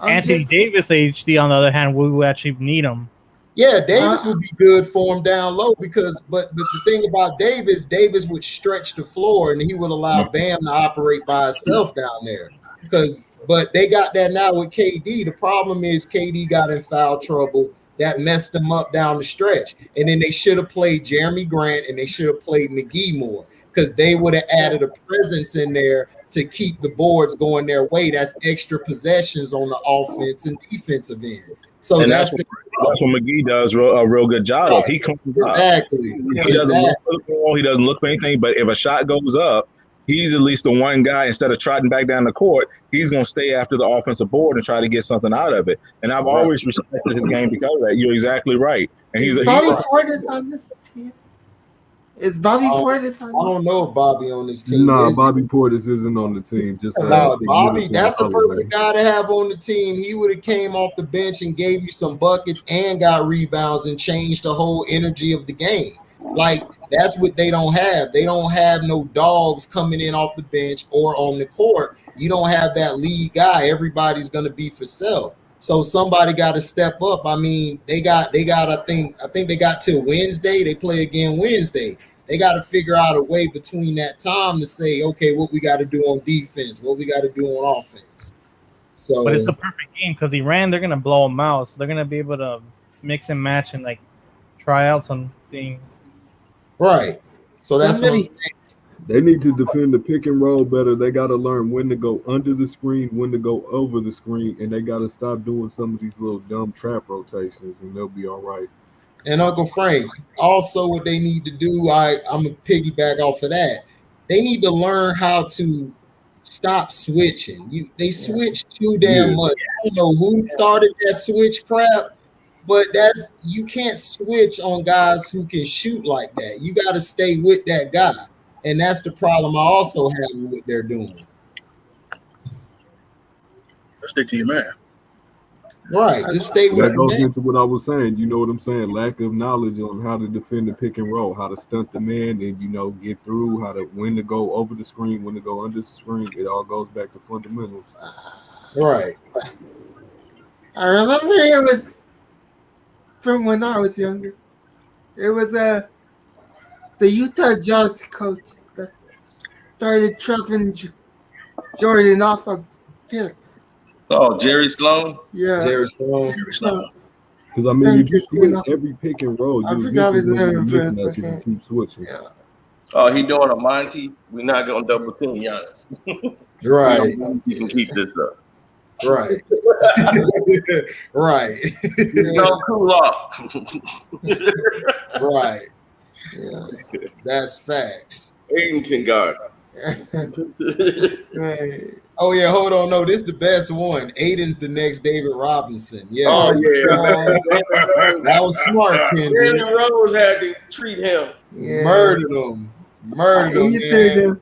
Anthony Davis, HD, on the other hand, we would actually need him. Yeah, Davis would be good for him down low because, but the thing about Davis would stretch the floor and he would allow Bam to operate by himself down there. But they got that now with KD. The problem is KD got in foul trouble. That messed them up down the stretch. And then they should have played Jeremy Grant and they should have played McGee more because they would have added a presence in there to keep the boards going their way. That's extra possessions on the offense and defensive end. So and that's what McGee does a real good job of. He comes exactly. Up. He doesn't look for the ball. He doesn't look for anything. But if a shot goes up, he's at least the one guy, instead of trotting back down the court, he's going to stay after the offensive board and try to get something out of it. And I've always respected his game because of that. You're exactly right. And he's Bobby Portis on this team. Is Bobby Portis on? I don't know if Bobby on this team. Nah, Bobby Portis isn't on the team. Just Bobby, that's a perfect guy to have on the team. He would have came off the bench and gave you some buckets and got rebounds and changed the whole energy of the game. Like, that's what they don't have. They don't have no dogs coming in off the bench or on the court. You don't have that lead guy. Everybody's going to be for self. So somebody got to step up. I mean, they got. I think they got till Wednesday. They play again Wednesday. They got to figure out a way between that time to say, okay, what we got to do on defense, what we got to do on offense. So, but it's the perfect game because Iran, they're gonna blow them out. So they're gonna be able to mix and match and like try out some things. Right. So that's what I'm saying. They need to defend the pick and roll better. They got to learn when to go under the screen, when to go over the screen, and they got to stop doing some of these little dumb trap rotations, and they'll be all right. And Uncle Frank, also what they need to do, I'm going to piggyback off of that. They need to learn how to stop switching. They switch too damn much. I don't know who started that switch crap, but you can't switch on guys who can shoot like that. You got to stay with that guy. And that's the problem I also have with what they're doing. Stick to your man. Right. Just stay with that. Goes into what I was saying. You know what I'm saying? Lack of knowledge on how to defend the pick and roll, how to stunt the man and, get through, when to go over the screen, when to go under the screen. It all goes back to fundamentals. Right. I remember it was from when I was younger. It was the Utah Jazz coach that started trapping Jordan off of pick. Oh, Jerry Sloan? Yeah. Jerry Sloan. Because, I mean, if you switch every pick and roll, I forgot his name. You keep switching. Yeah. Oh, he doing a Monty. We're not gonna double team Giannis. Right. You can keep this up. Right. Right. Don't cool off. Right. Yeah. That's facts. Aiden can guard. Right. Oh yeah, hold on. No, this is the best one. Aiden's the next David Robinson. Yeah. Oh yeah. That was smart, Kendrick. Brandon Rose had to treat him. Yeah. Murdered him. Murdered him, man.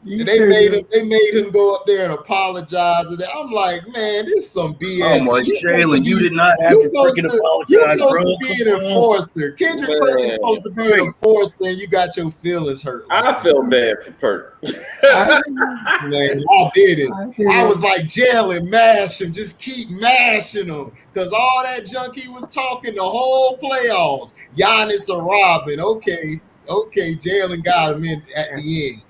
They made him go up there and apologize. And I'm like, man, this is some BS. Oh my Jalen, you did not have to freaking apologize, You're supposed bro. to be an enforcer. Kendrick Perkins is supposed to be an enforcer, and you got your feelings hurt. I feel bad for Perk. Man, I did it. I was like, Jalen, mash him. Just keep mashing him. Because all that junk he was talking the whole playoffs. Giannis or Robin. Okay, Jalen got him in at the end.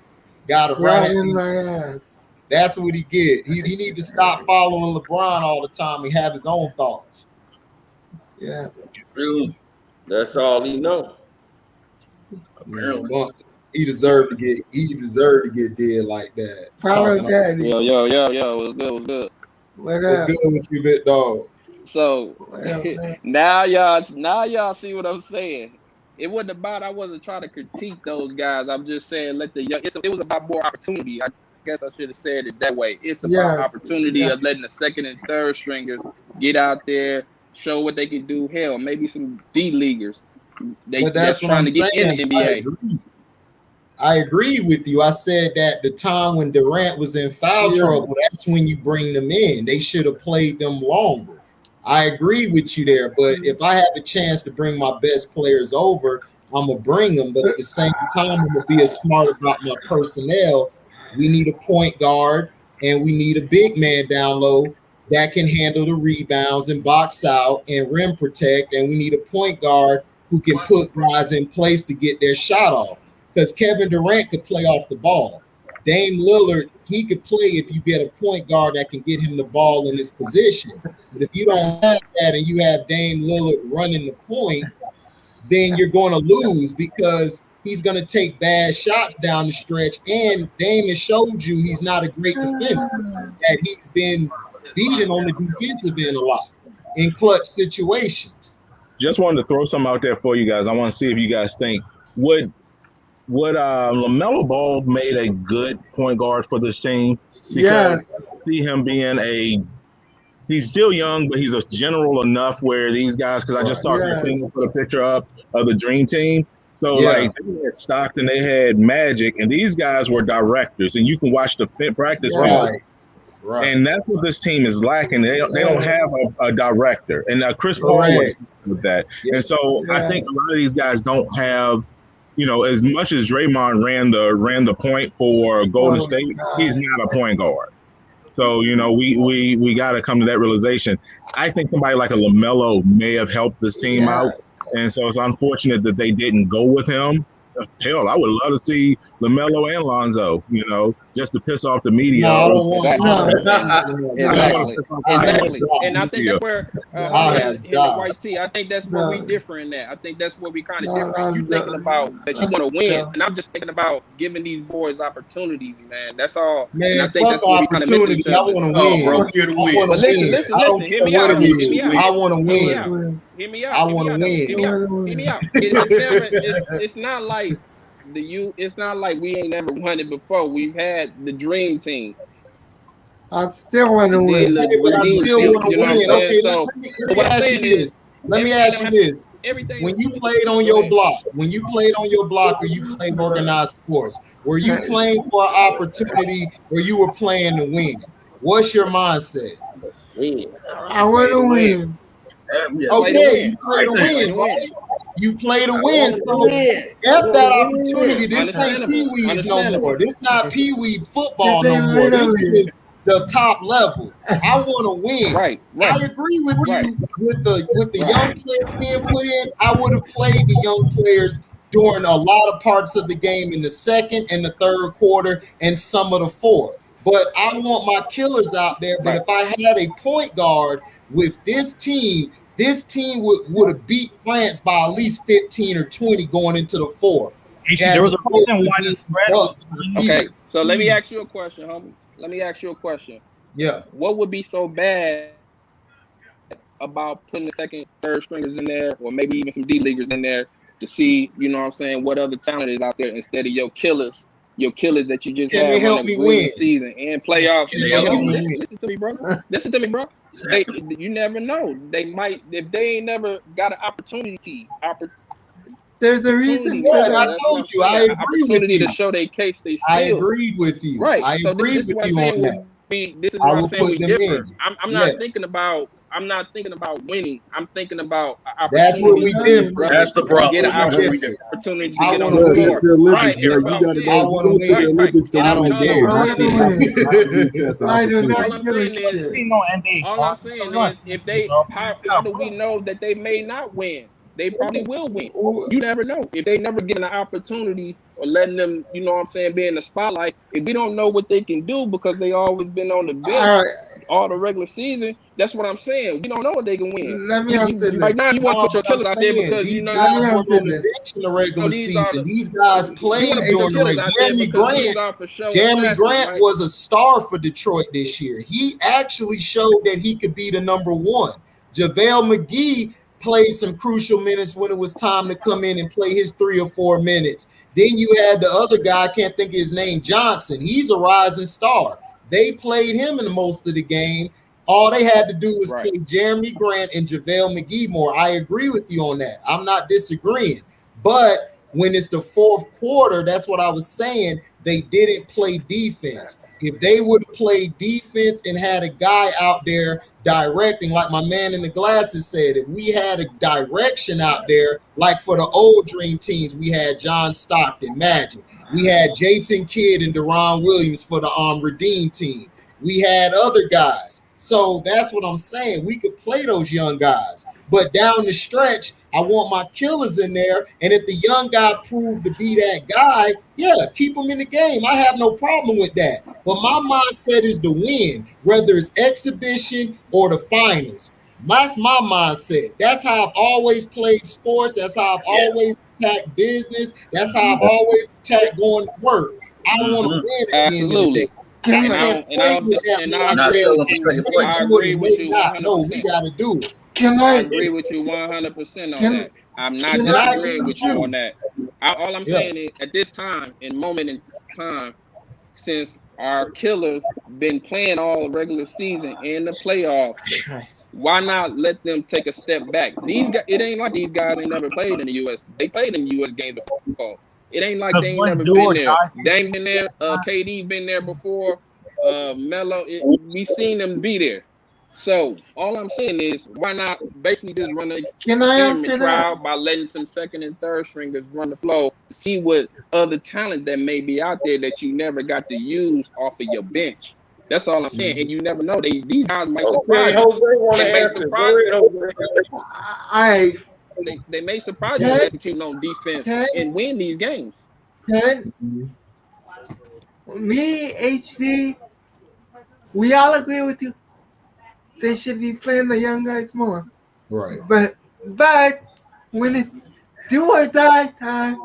Got him right at the end. That's what he get. He need to stop following LeBron all the time and have his own thoughts. Yeah. That's all he know. Apparently. He deserved to get dead like that. Follow Daddy. Yo, what's good? What What's up? good with you, big dog? So now y'all see what I'm saying. It wasn't about I wasn't trying to critique those guys. I'm just saying let the young. It was about more opportunity. I guess I should have said it that way. It's about opportunity of letting the second and third stringers get out there, show what they can do. Hell, maybe some D leaguers. That's trying to get in the NBA. I agree with you. I said that the time when Durant was in foul trouble, that's when you bring them in. They should have played them longer. I agree with you there, but if I have a chance to bring my best players over, I'm going to bring them. But at the same time, I'm going to be as smart about my personnel. We need a point guard, and we need a big man down low that can handle the rebounds and box out and rim protect, and we need a point guard who can put guys in place to get their shot off. Because Kevin Durant could play off the ball. Dame Lillard, he could play if you get a point guard that can get him the ball in his position. But if you don't have that and you have Dame Lillard running the point, then you're going to lose because he's going to take bad shots down the stretch. And Dame has showed you he's not a great defender, that he's been beaten on the defensive end a lot in clutch situations. Just wanted to throw something out there for you guys. I want to see if you guys think would LaMelo Ball made a good point guard for this team? Because I see him being he's still young, but he's a general enough where these guys, because I just saw Christina put a picture up of the Dream Team. So like they had Stockton, they had Magic, and these guys were directors, and you can watch the practice field. Right. And that's what this team is lacking. They don't have a director, and Chris Paul was with that. And so I think a lot of these guys don't have. You know, as much as Draymond ran the point for Golden State, he's not a point guard. So, you know, we got to come to that realization. I think somebody like a LaMelo may have helped this team out. And so it's unfortunate that they didn't go with him. Hell, I would love to see LaMelo and Lonzo, you know, just to piss off the media. Exactly. And I think that's where the white tee. I think that's where we differ in that. I think that's where we kind of differ. You thinking about that you want to win, and I'm just thinking about giving these boys opportunities, man. That's all. Man, and I think fuck opportunity. I want to win. Bro, here to win. But listen. Hear me out. I want to win. Hear me out. I want to win. Hear me out. It's not like it's not like we ain't never won it before. We've had the Dream Team. I still want to win. Let me ask you this. When you played on your block, or you played organized sports, were you playing for an opportunity or you were playing to win? What's your mindset? I want to win. Okay, you play to win, right? You play to win. So F that opportunity. This ain't Pee-wees no more. This not Pee-wee football no more. This is the top level. I want to win. Right. I agree with you with the young players being put in. I would have played the young players during a lot of parts of the game in the second and the third quarter and some of the fourth. But I want my killers out there. But if I had a point guard with this team would have beat France by at least 15 or 20 going into the fourth. There was a reason why the spread was okay. So let me ask you a question, homie. Let me ask you a question. Yeah. What would be so bad about putting the second, third stringers in there, or maybe even some D leaguers in there to see, you know what I'm saying, what other talent is out there instead of your killers that you just had on a grueling season and playoffs. Listen to me, bro. Listen to me, bro. You never know. They might, if they ain't never got an opportunity. There's a reason. Yeah, I told you. I agree with you. To show their case, they I agreed with you. Right. I agreed with you on that. This is what I'm saying. We differ. I'm not thinking about. I'm not thinking about winning. I'm thinking about that's what we did. That's the problem. Get an opportunity to get on the floor. Right. I want to win. I don't care. I do not all I'm saying is if they, how do we know that they may not win? They probably will win. You never know. If they never get an opportunity or letting them, you know what I'm saying, be in the spotlight, if we don't know what they can do because they always been on the bench all the regular season, that's what I'm saying. We don't know what they can win. Let me answer right now, you want to put your killers out there because you know guys were on the bench in the regular season. These guys played during the regular. Jeremy Grant was a star for Detroit this year. He actually showed that he could be the number one. JaVale McGee played some crucial minutes when it was time to come in and play his 3 or 4 minutes. Then you had the other guy, I can't think of his name, Johnson. He's a rising star. They played him in most of the game. All they had to do was play Jeremy Grant and JaVale McGee more. I agree with you on that. I'm not disagreeing. But when it's the fourth quarter, that's what I was saying, they didn't play defense. If they would have played defense and had a guy out there directing, like my man in the glasses said, if we had a direction out there, like for the old Dream teams, we had John Stockton, Magic. We had Jason Kidd and Deron Williams for the Redeem team. We had other guys. So that's what I'm saying. We could play those young guys. But down the stretch, I want my killers in there. And if the young guy proved to be that guy, yeah, keep him in the game. I have no problem with that. But my mindset is to win, whether it's exhibition or the finals. That's my mindset. That's how I've always played sports. That's how I've always attacked business. That's how I've always attacked going to work. I want to win at the end of the day. I agree with you 100%. No, we got to do it. I agree with you 100% on that. I'm not disagreeing with you on that. All I'm saying is, at this time, moment in time, since our killers been playing all regular season and the playoffs, why not let them take a step back? These guys, it ain't like these guys ain't never played in the U.S. They played in the U.S. games before. It ain't like they ain't never been there. Dame been there. KD been there before. Melo, we seen them be there. So all I'm saying is, why not basically just run an experiment trial by letting some second and third stringers run the flow, see what other talent that may be out there that you never got to use off of your bench. That's all I'm saying. And you never know. These guys might surprise you. They may surprise you executing on defense and win these games. Me, HD, we all agree with you. They should be playing the young guys more. Right. But when it's do or die time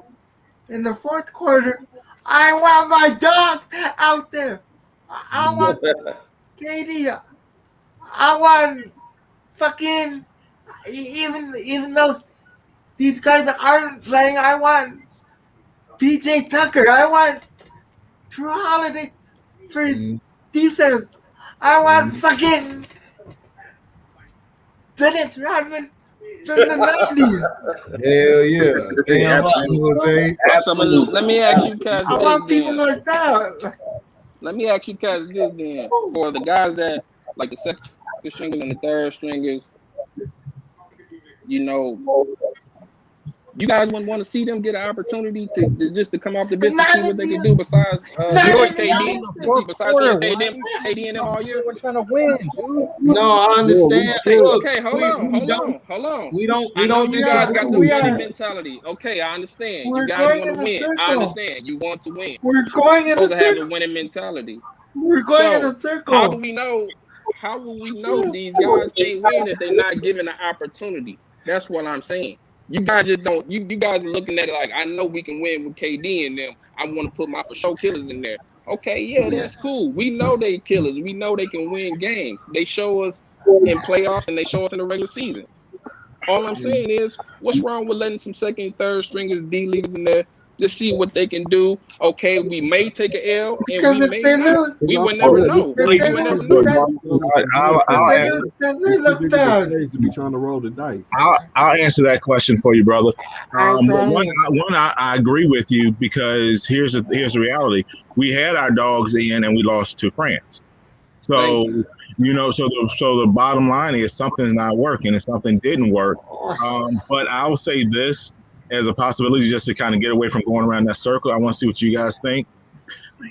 in the fourth quarter, I want my dog out there. I want KD. I want fucking even though these guys aren't playing, I want PJ Tucker. I want Drew Holiday for his defense. I want fucking Dennis Rodman from the 90s. Hell yeah. Damn right, Jose. Absolutely. Let me ask you guys. I want people like that. Let me ask you guys this then. For the guys that, like the second stringers and the third stringers, you know, you guys wouldn't want to see them get an opportunity to just to come off the bench and see what they can do besides KD. Besides KD and them all year. We're trying to win, dude. No, I understand. Okay, hold on. We don't. You guys got the winning mentality. Okay, I understand. You guys want to win. I understand. You want to win. We're going in a circle. Have the winning mentality. We're going in a circle. How do we know? How will we know these guys can't win if they're not given an opportunity? That's what I'm saying. You guys just don't. You guys are looking at it like, I know we can win with KD and them. I want to put my for sure killers in there. Okay, yeah, that's cool. We know they killers. We know they can win games. They show us in playoffs and they show us in the regular season. All I'm saying is, what's wrong with letting some second and third stringers, D leaguers in there, just see what they can do? Okay, we may take an L, and Because we if may they not. lose, We would never know. if We they would never lose, know. I'll answer. They look bad. To be trying to roll the dice. I'll answer that question for you, brother. Okay. One, I agree with you because here's the reality. We had our dogs in and we lost to France. So so the bottom line is something's not working and something didn't work. But I'll say this as a possibility, just to kind of get away from going around that circle. I want to see what you guys think.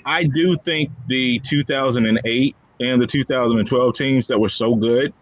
I do think the 2008 and the 2012 teams that were so good,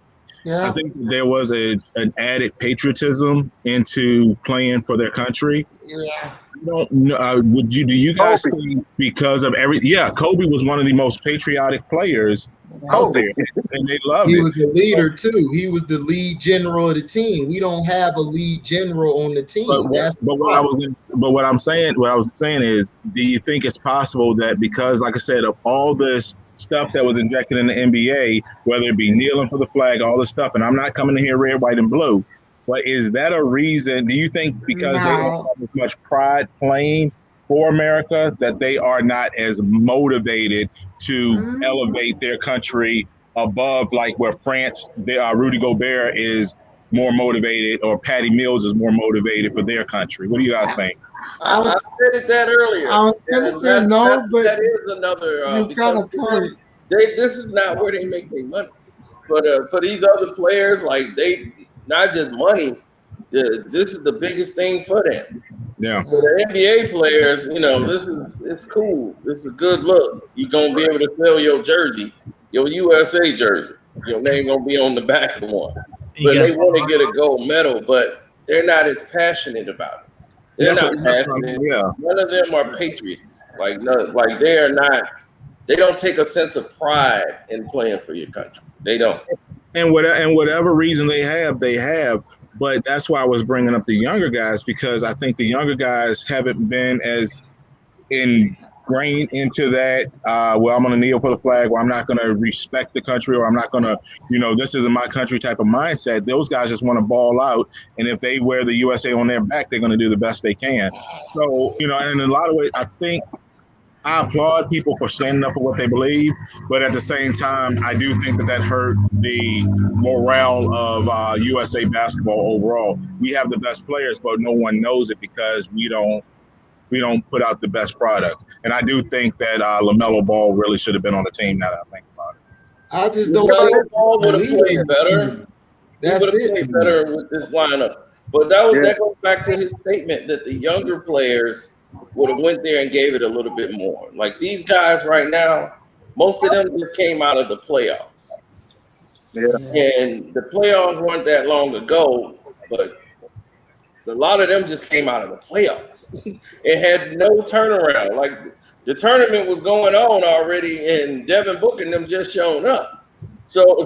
I think there was an added patriotism into playing for their country. Yeah. I don't know. Do you guys think because of Kobe was one of the most patriotic players out there, and they loved it. He was the leader too. He was the lead general of the team. We don't have a lead general on the team. What I was saying is, do you think it's possible that because, like I said, of all this stuff that was injected in the NBA, whether it be kneeling for the flag, all this stuff, and I'm not coming in here red, white, and blue, but is that a reason? Do you think because they don't have as much pride playing for America that they are not as motivated to elevate their country above, like where France, Rudy Gobert is more motivated, or Patty Mills is more motivated for their country? What do you guys think? I said that earlier. I was going to say no, but that is another. you got a point. This is not where they make their money. But for these other players, like they not just money. This is the biggest thing for them. Yeah. For the NBA players, it's cool. This is a good look. You're gonna be able to sell your jersey, your USA jersey. Your name gonna be on the back of one. But they want to get a gold medal, but they're not as passionate about it. They're not passionate. None of them are patriots. Like they are not. They don't take a sense of pride in playing for your country. They don't. And whatever reason they have. But that's why I was bringing up the younger guys, because I think the younger guys haven't been as ingrained into that. Well, I'm going to kneel for the flag, or I'm not going to respect the country, or I'm not going to, this isn't my country type of mindset. Those guys just want to ball out. And if they wear the USA on their back, they're going to do the best they can. So, and in a lot of ways, I think I applaud people for standing up for what they believe, but at the same time, I do think that hurt the morale of USA basketball overall. We have the best players, but no one knows it because we don't put out the best products. And I do think that LaMelo Ball really should have been on the team. Now that I think about it, I just don't. LaMelo Ball would have played better. That's he would have played better with this lineup. But that goes back to his statement that the younger players would have went there and gave it a little bit more. Like these guys right now, most of them just came out of the playoffs. Yeah. And the playoffs weren't that long ago, but a lot of them just came out of the playoffs. It had no turnaround. Like the tournament was going on already, and Devin Booker and them just shown up. So,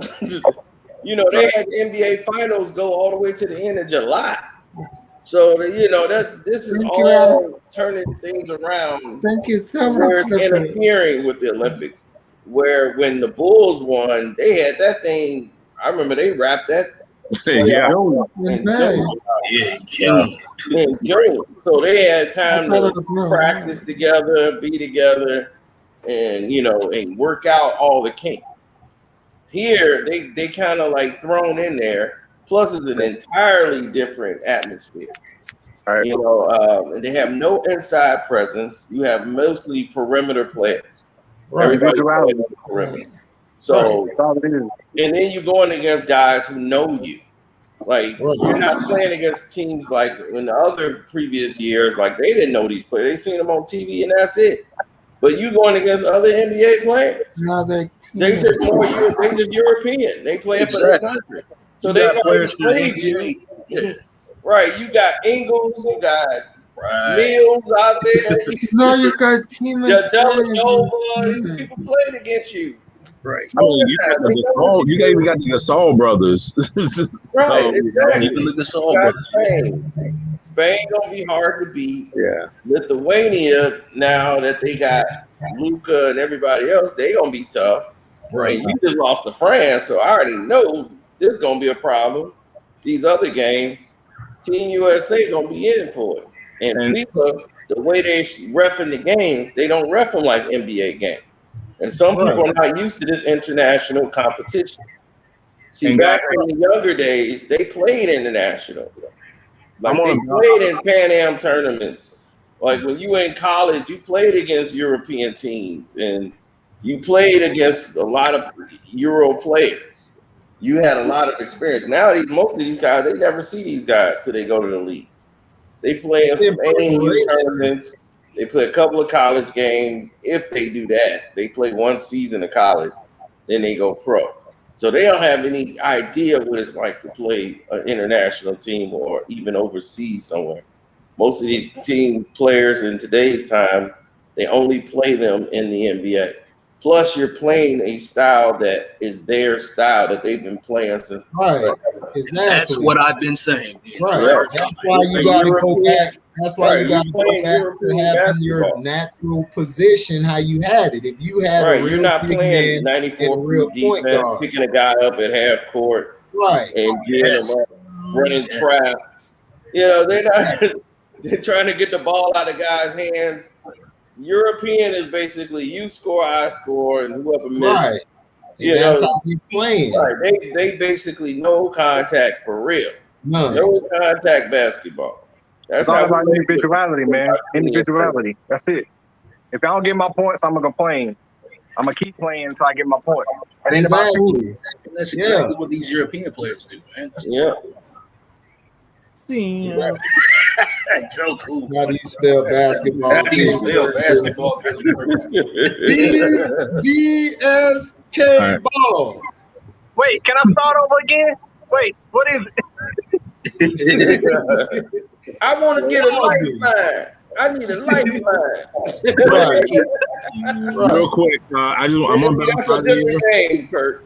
they had the NBA Finals go all the way to the end of July. So this is all turning things around. Thank you so much. Interfering with the Olympics, where when the Bulls won, they had that thing. I remember they wrapped that. In June. So they had time to practice together, be together, and and work out all the kinks. Here they kind of like thrown in there. Plus, it's an entirely different atmosphere. Right. And they have no inside presence. You have mostly perimeter players. Right. Everybody plays on the perimeter. So, and then you're going against guys who know you. Like, you're not playing against teams like in the other previous years. Like, they didn't know these players. They seen them on TV, and that's it. But you going against other NBA players. They just European. They playing for their country. So they players played you. Right. You got Ingles, you got Mills out there. No, you got teammates. People playing against you. Right. I mean, you got the Gasol, you even got the Gasol brothers. Right, exactly. Even the Gasol You got brothers. Spain gonna be hard to beat. Yeah. Lithuania, now that they got Luka and everybody else, they gonna be tough. Right. And you just lost to France, so I already know this is gonna be a problem. These other games, Team USA gonna be in for it. And FIFA, the way they reffing the games, they don't ref them like NBA games. And some people are not used to this international competition. See, And back guys- in the younger days, they played international. Like I'm they on- played in Pan Am tournaments. Like when you were in college, you played against European teams and you played against a lot of Euro players. You had a lot of experience. Nowadays, most of these guys, they never see these guys till they go to the league. They play in some AAU tournaments. They play a couple of college games. If they do that, they play one season of college, then they go pro. So they don't have any idea what it's like to play an international team or even overseas somewhere. Most of these team players in today's time, they only play them in the NBA. Plus, you're playing a style that is their style that they've been playing since. Right. Exactly. That's what I've been saying. The Right. entire That's time. why you got to go back. That's why Right, you got to you go playing back to European having your basketball. natural position, how you had it. If you had Right, a you're real not big playing man 94 and a real point defense, guard, picking a guy up at half court, right? and getting him up, running traps. You know, they're not. They're trying to get the ball out of guys' hands. European is basically you score, I score, and whoever misses. Right. And that's how you playing. Right. They basically no contact for real. None. No contact basketball. That's It's all how about we individuality, man. Individuality. That's it. If I don't get my points, I'm gonna complain. I'm gonna keep playing until I get my points. It ain't about Exactly. And that's exactly what these European players do, man. That's Joe Cool. How do you spell basketball? How do you spell basketball? BSK ball. Wait, can I start over again? Wait, what is it? I want to get a lifeline. I need a lifeline. Right. Real quick, I'm on That's bounce a out of here. different game, Kurt.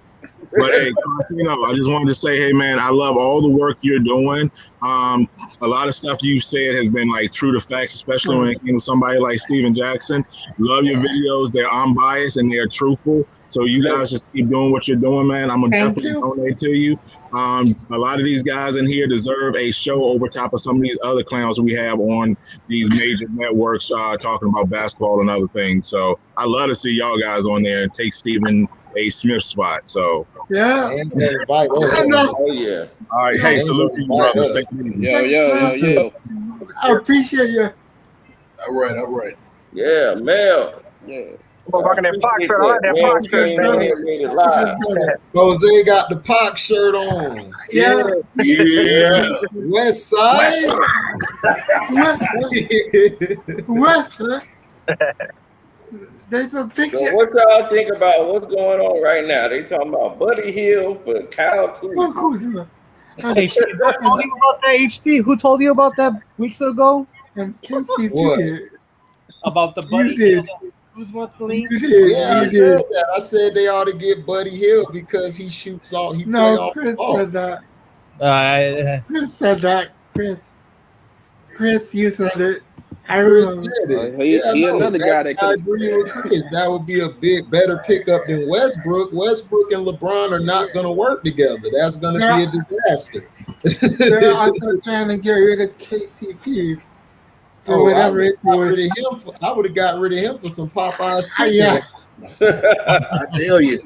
But hey, I just wanted to say, hey man, I love all the work you're doing. A lot of stuff you said has been like true to facts, especially when it came to somebody like Steven Jackson. Love your videos; they're unbiased and they're truthful. So you guys just keep doing what you're doing, man. I'm gonna definitely donate to you. A lot of these guys in here deserve a show over top of some of these other clowns we have on these major networks talking about basketball and other things. So I love to see y'all guys on there and take Stephen A. Smith's spot. So Yeah. Oh yeah. all right, hey, salute to you, brothers. Take it easy. Yo. I appreciate you. All right. Yeah, Mel. Yeah. Rocking that Fox shirt. I like that Fox shirt, man. Made it live. Jose got the Pac shirt on. Yeah. West Side. West Side. There's a picture. So what y'all think about what's going on right now? They talking about Buddy Hield for Kyle Kuzma. Hey, shit, who told you about that, HT? Who told you about that weeks ago? And Casey What? did. About the Buddy You did. Kuzma thing? You did. Yeah, I You said did. that. I said they ought to get Buddy Hield because he shoots all. He play No, off Chris the ball. said that. Uh, Chris said that. Chris, you said it. I Chris remember. said it. He no, another guy that I could. agree with Chris. That would be a bit better pickup than Westbrook. Westbrook and LeBron are not going to work together. That's going to be a disaster. They're also trying to get rid of KCP. Or whatever it was. I would have got rid of him for some Popeyes. Yeah. I tell you,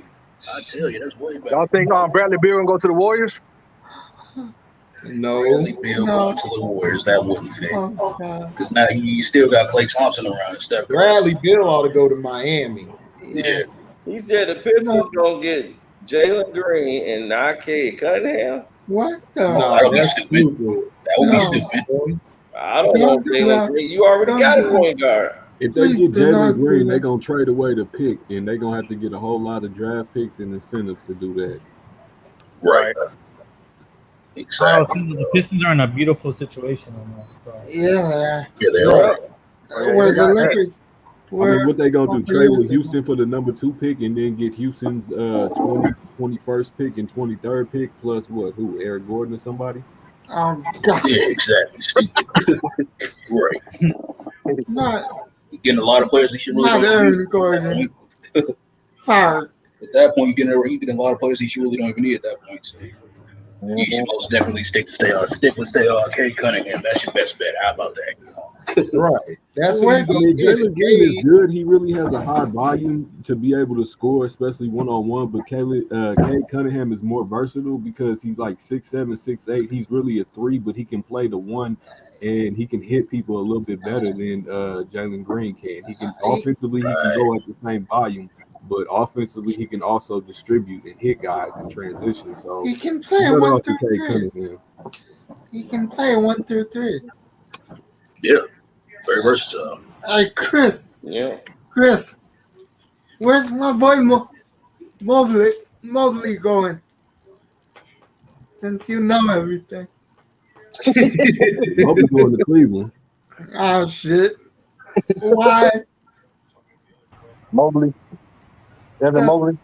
that's way better. Y'all think Bradley Beal can go to the Warriors? No. Bradley Beal going to the Warriors, that wouldn't fit. Oh, God. Because now you still got Klay Thompson around and stuff. Bradley Beal ought to go to Miami. Yeah. He said the Pistons gonna get Jalen Green and Nike Cunningham. What the? that would be stupid. That would be stupid. I don't know Jalen Green. You already got a point guard. If they get Jalen Green, they're gonna trade away the pick, and they're gonna have to get a whole lot of draft picks and incentives to do that. Right. Exactly. The Pistons are in a beautiful situation. Yeah. Yeah, they are. Was what they gonna do? Trade with Houston for the number 2 pick and then get Houston's 21st pick and 23rd pick plus what? Who? Eric Gordon or somebody? God. Yeah, exactly. Right. Not Getting a lot of players that you really don't Aaron need. Gordon. Fired. At that point, you're getting a lot of players that you really don't even need at that point. So you should most definitely stick with Cade Cunningham. That's your best bet. How about that? Right. That's what what Jalen Green is good. He really has a high volume to be able to score, especially one-on-one. But Cade Cunningham is more versatile because he's like 6'7", 6'8". He's really a 3, but he can play the 1, and he can hit people a little bit better than Jalen Green can. He can offensively, he can go at the same volume, but offensively, he can also distribute and hit guys in transition. So he can play 1 through 3. He can play 1 through 3. Yeah, very versatile. Hey, Chris. Yeah. Chris, where's my boy Mobley going? Since you know everything. Mobley going to Cleveland. Oh shit! Why? Mobley. Devin Mobley.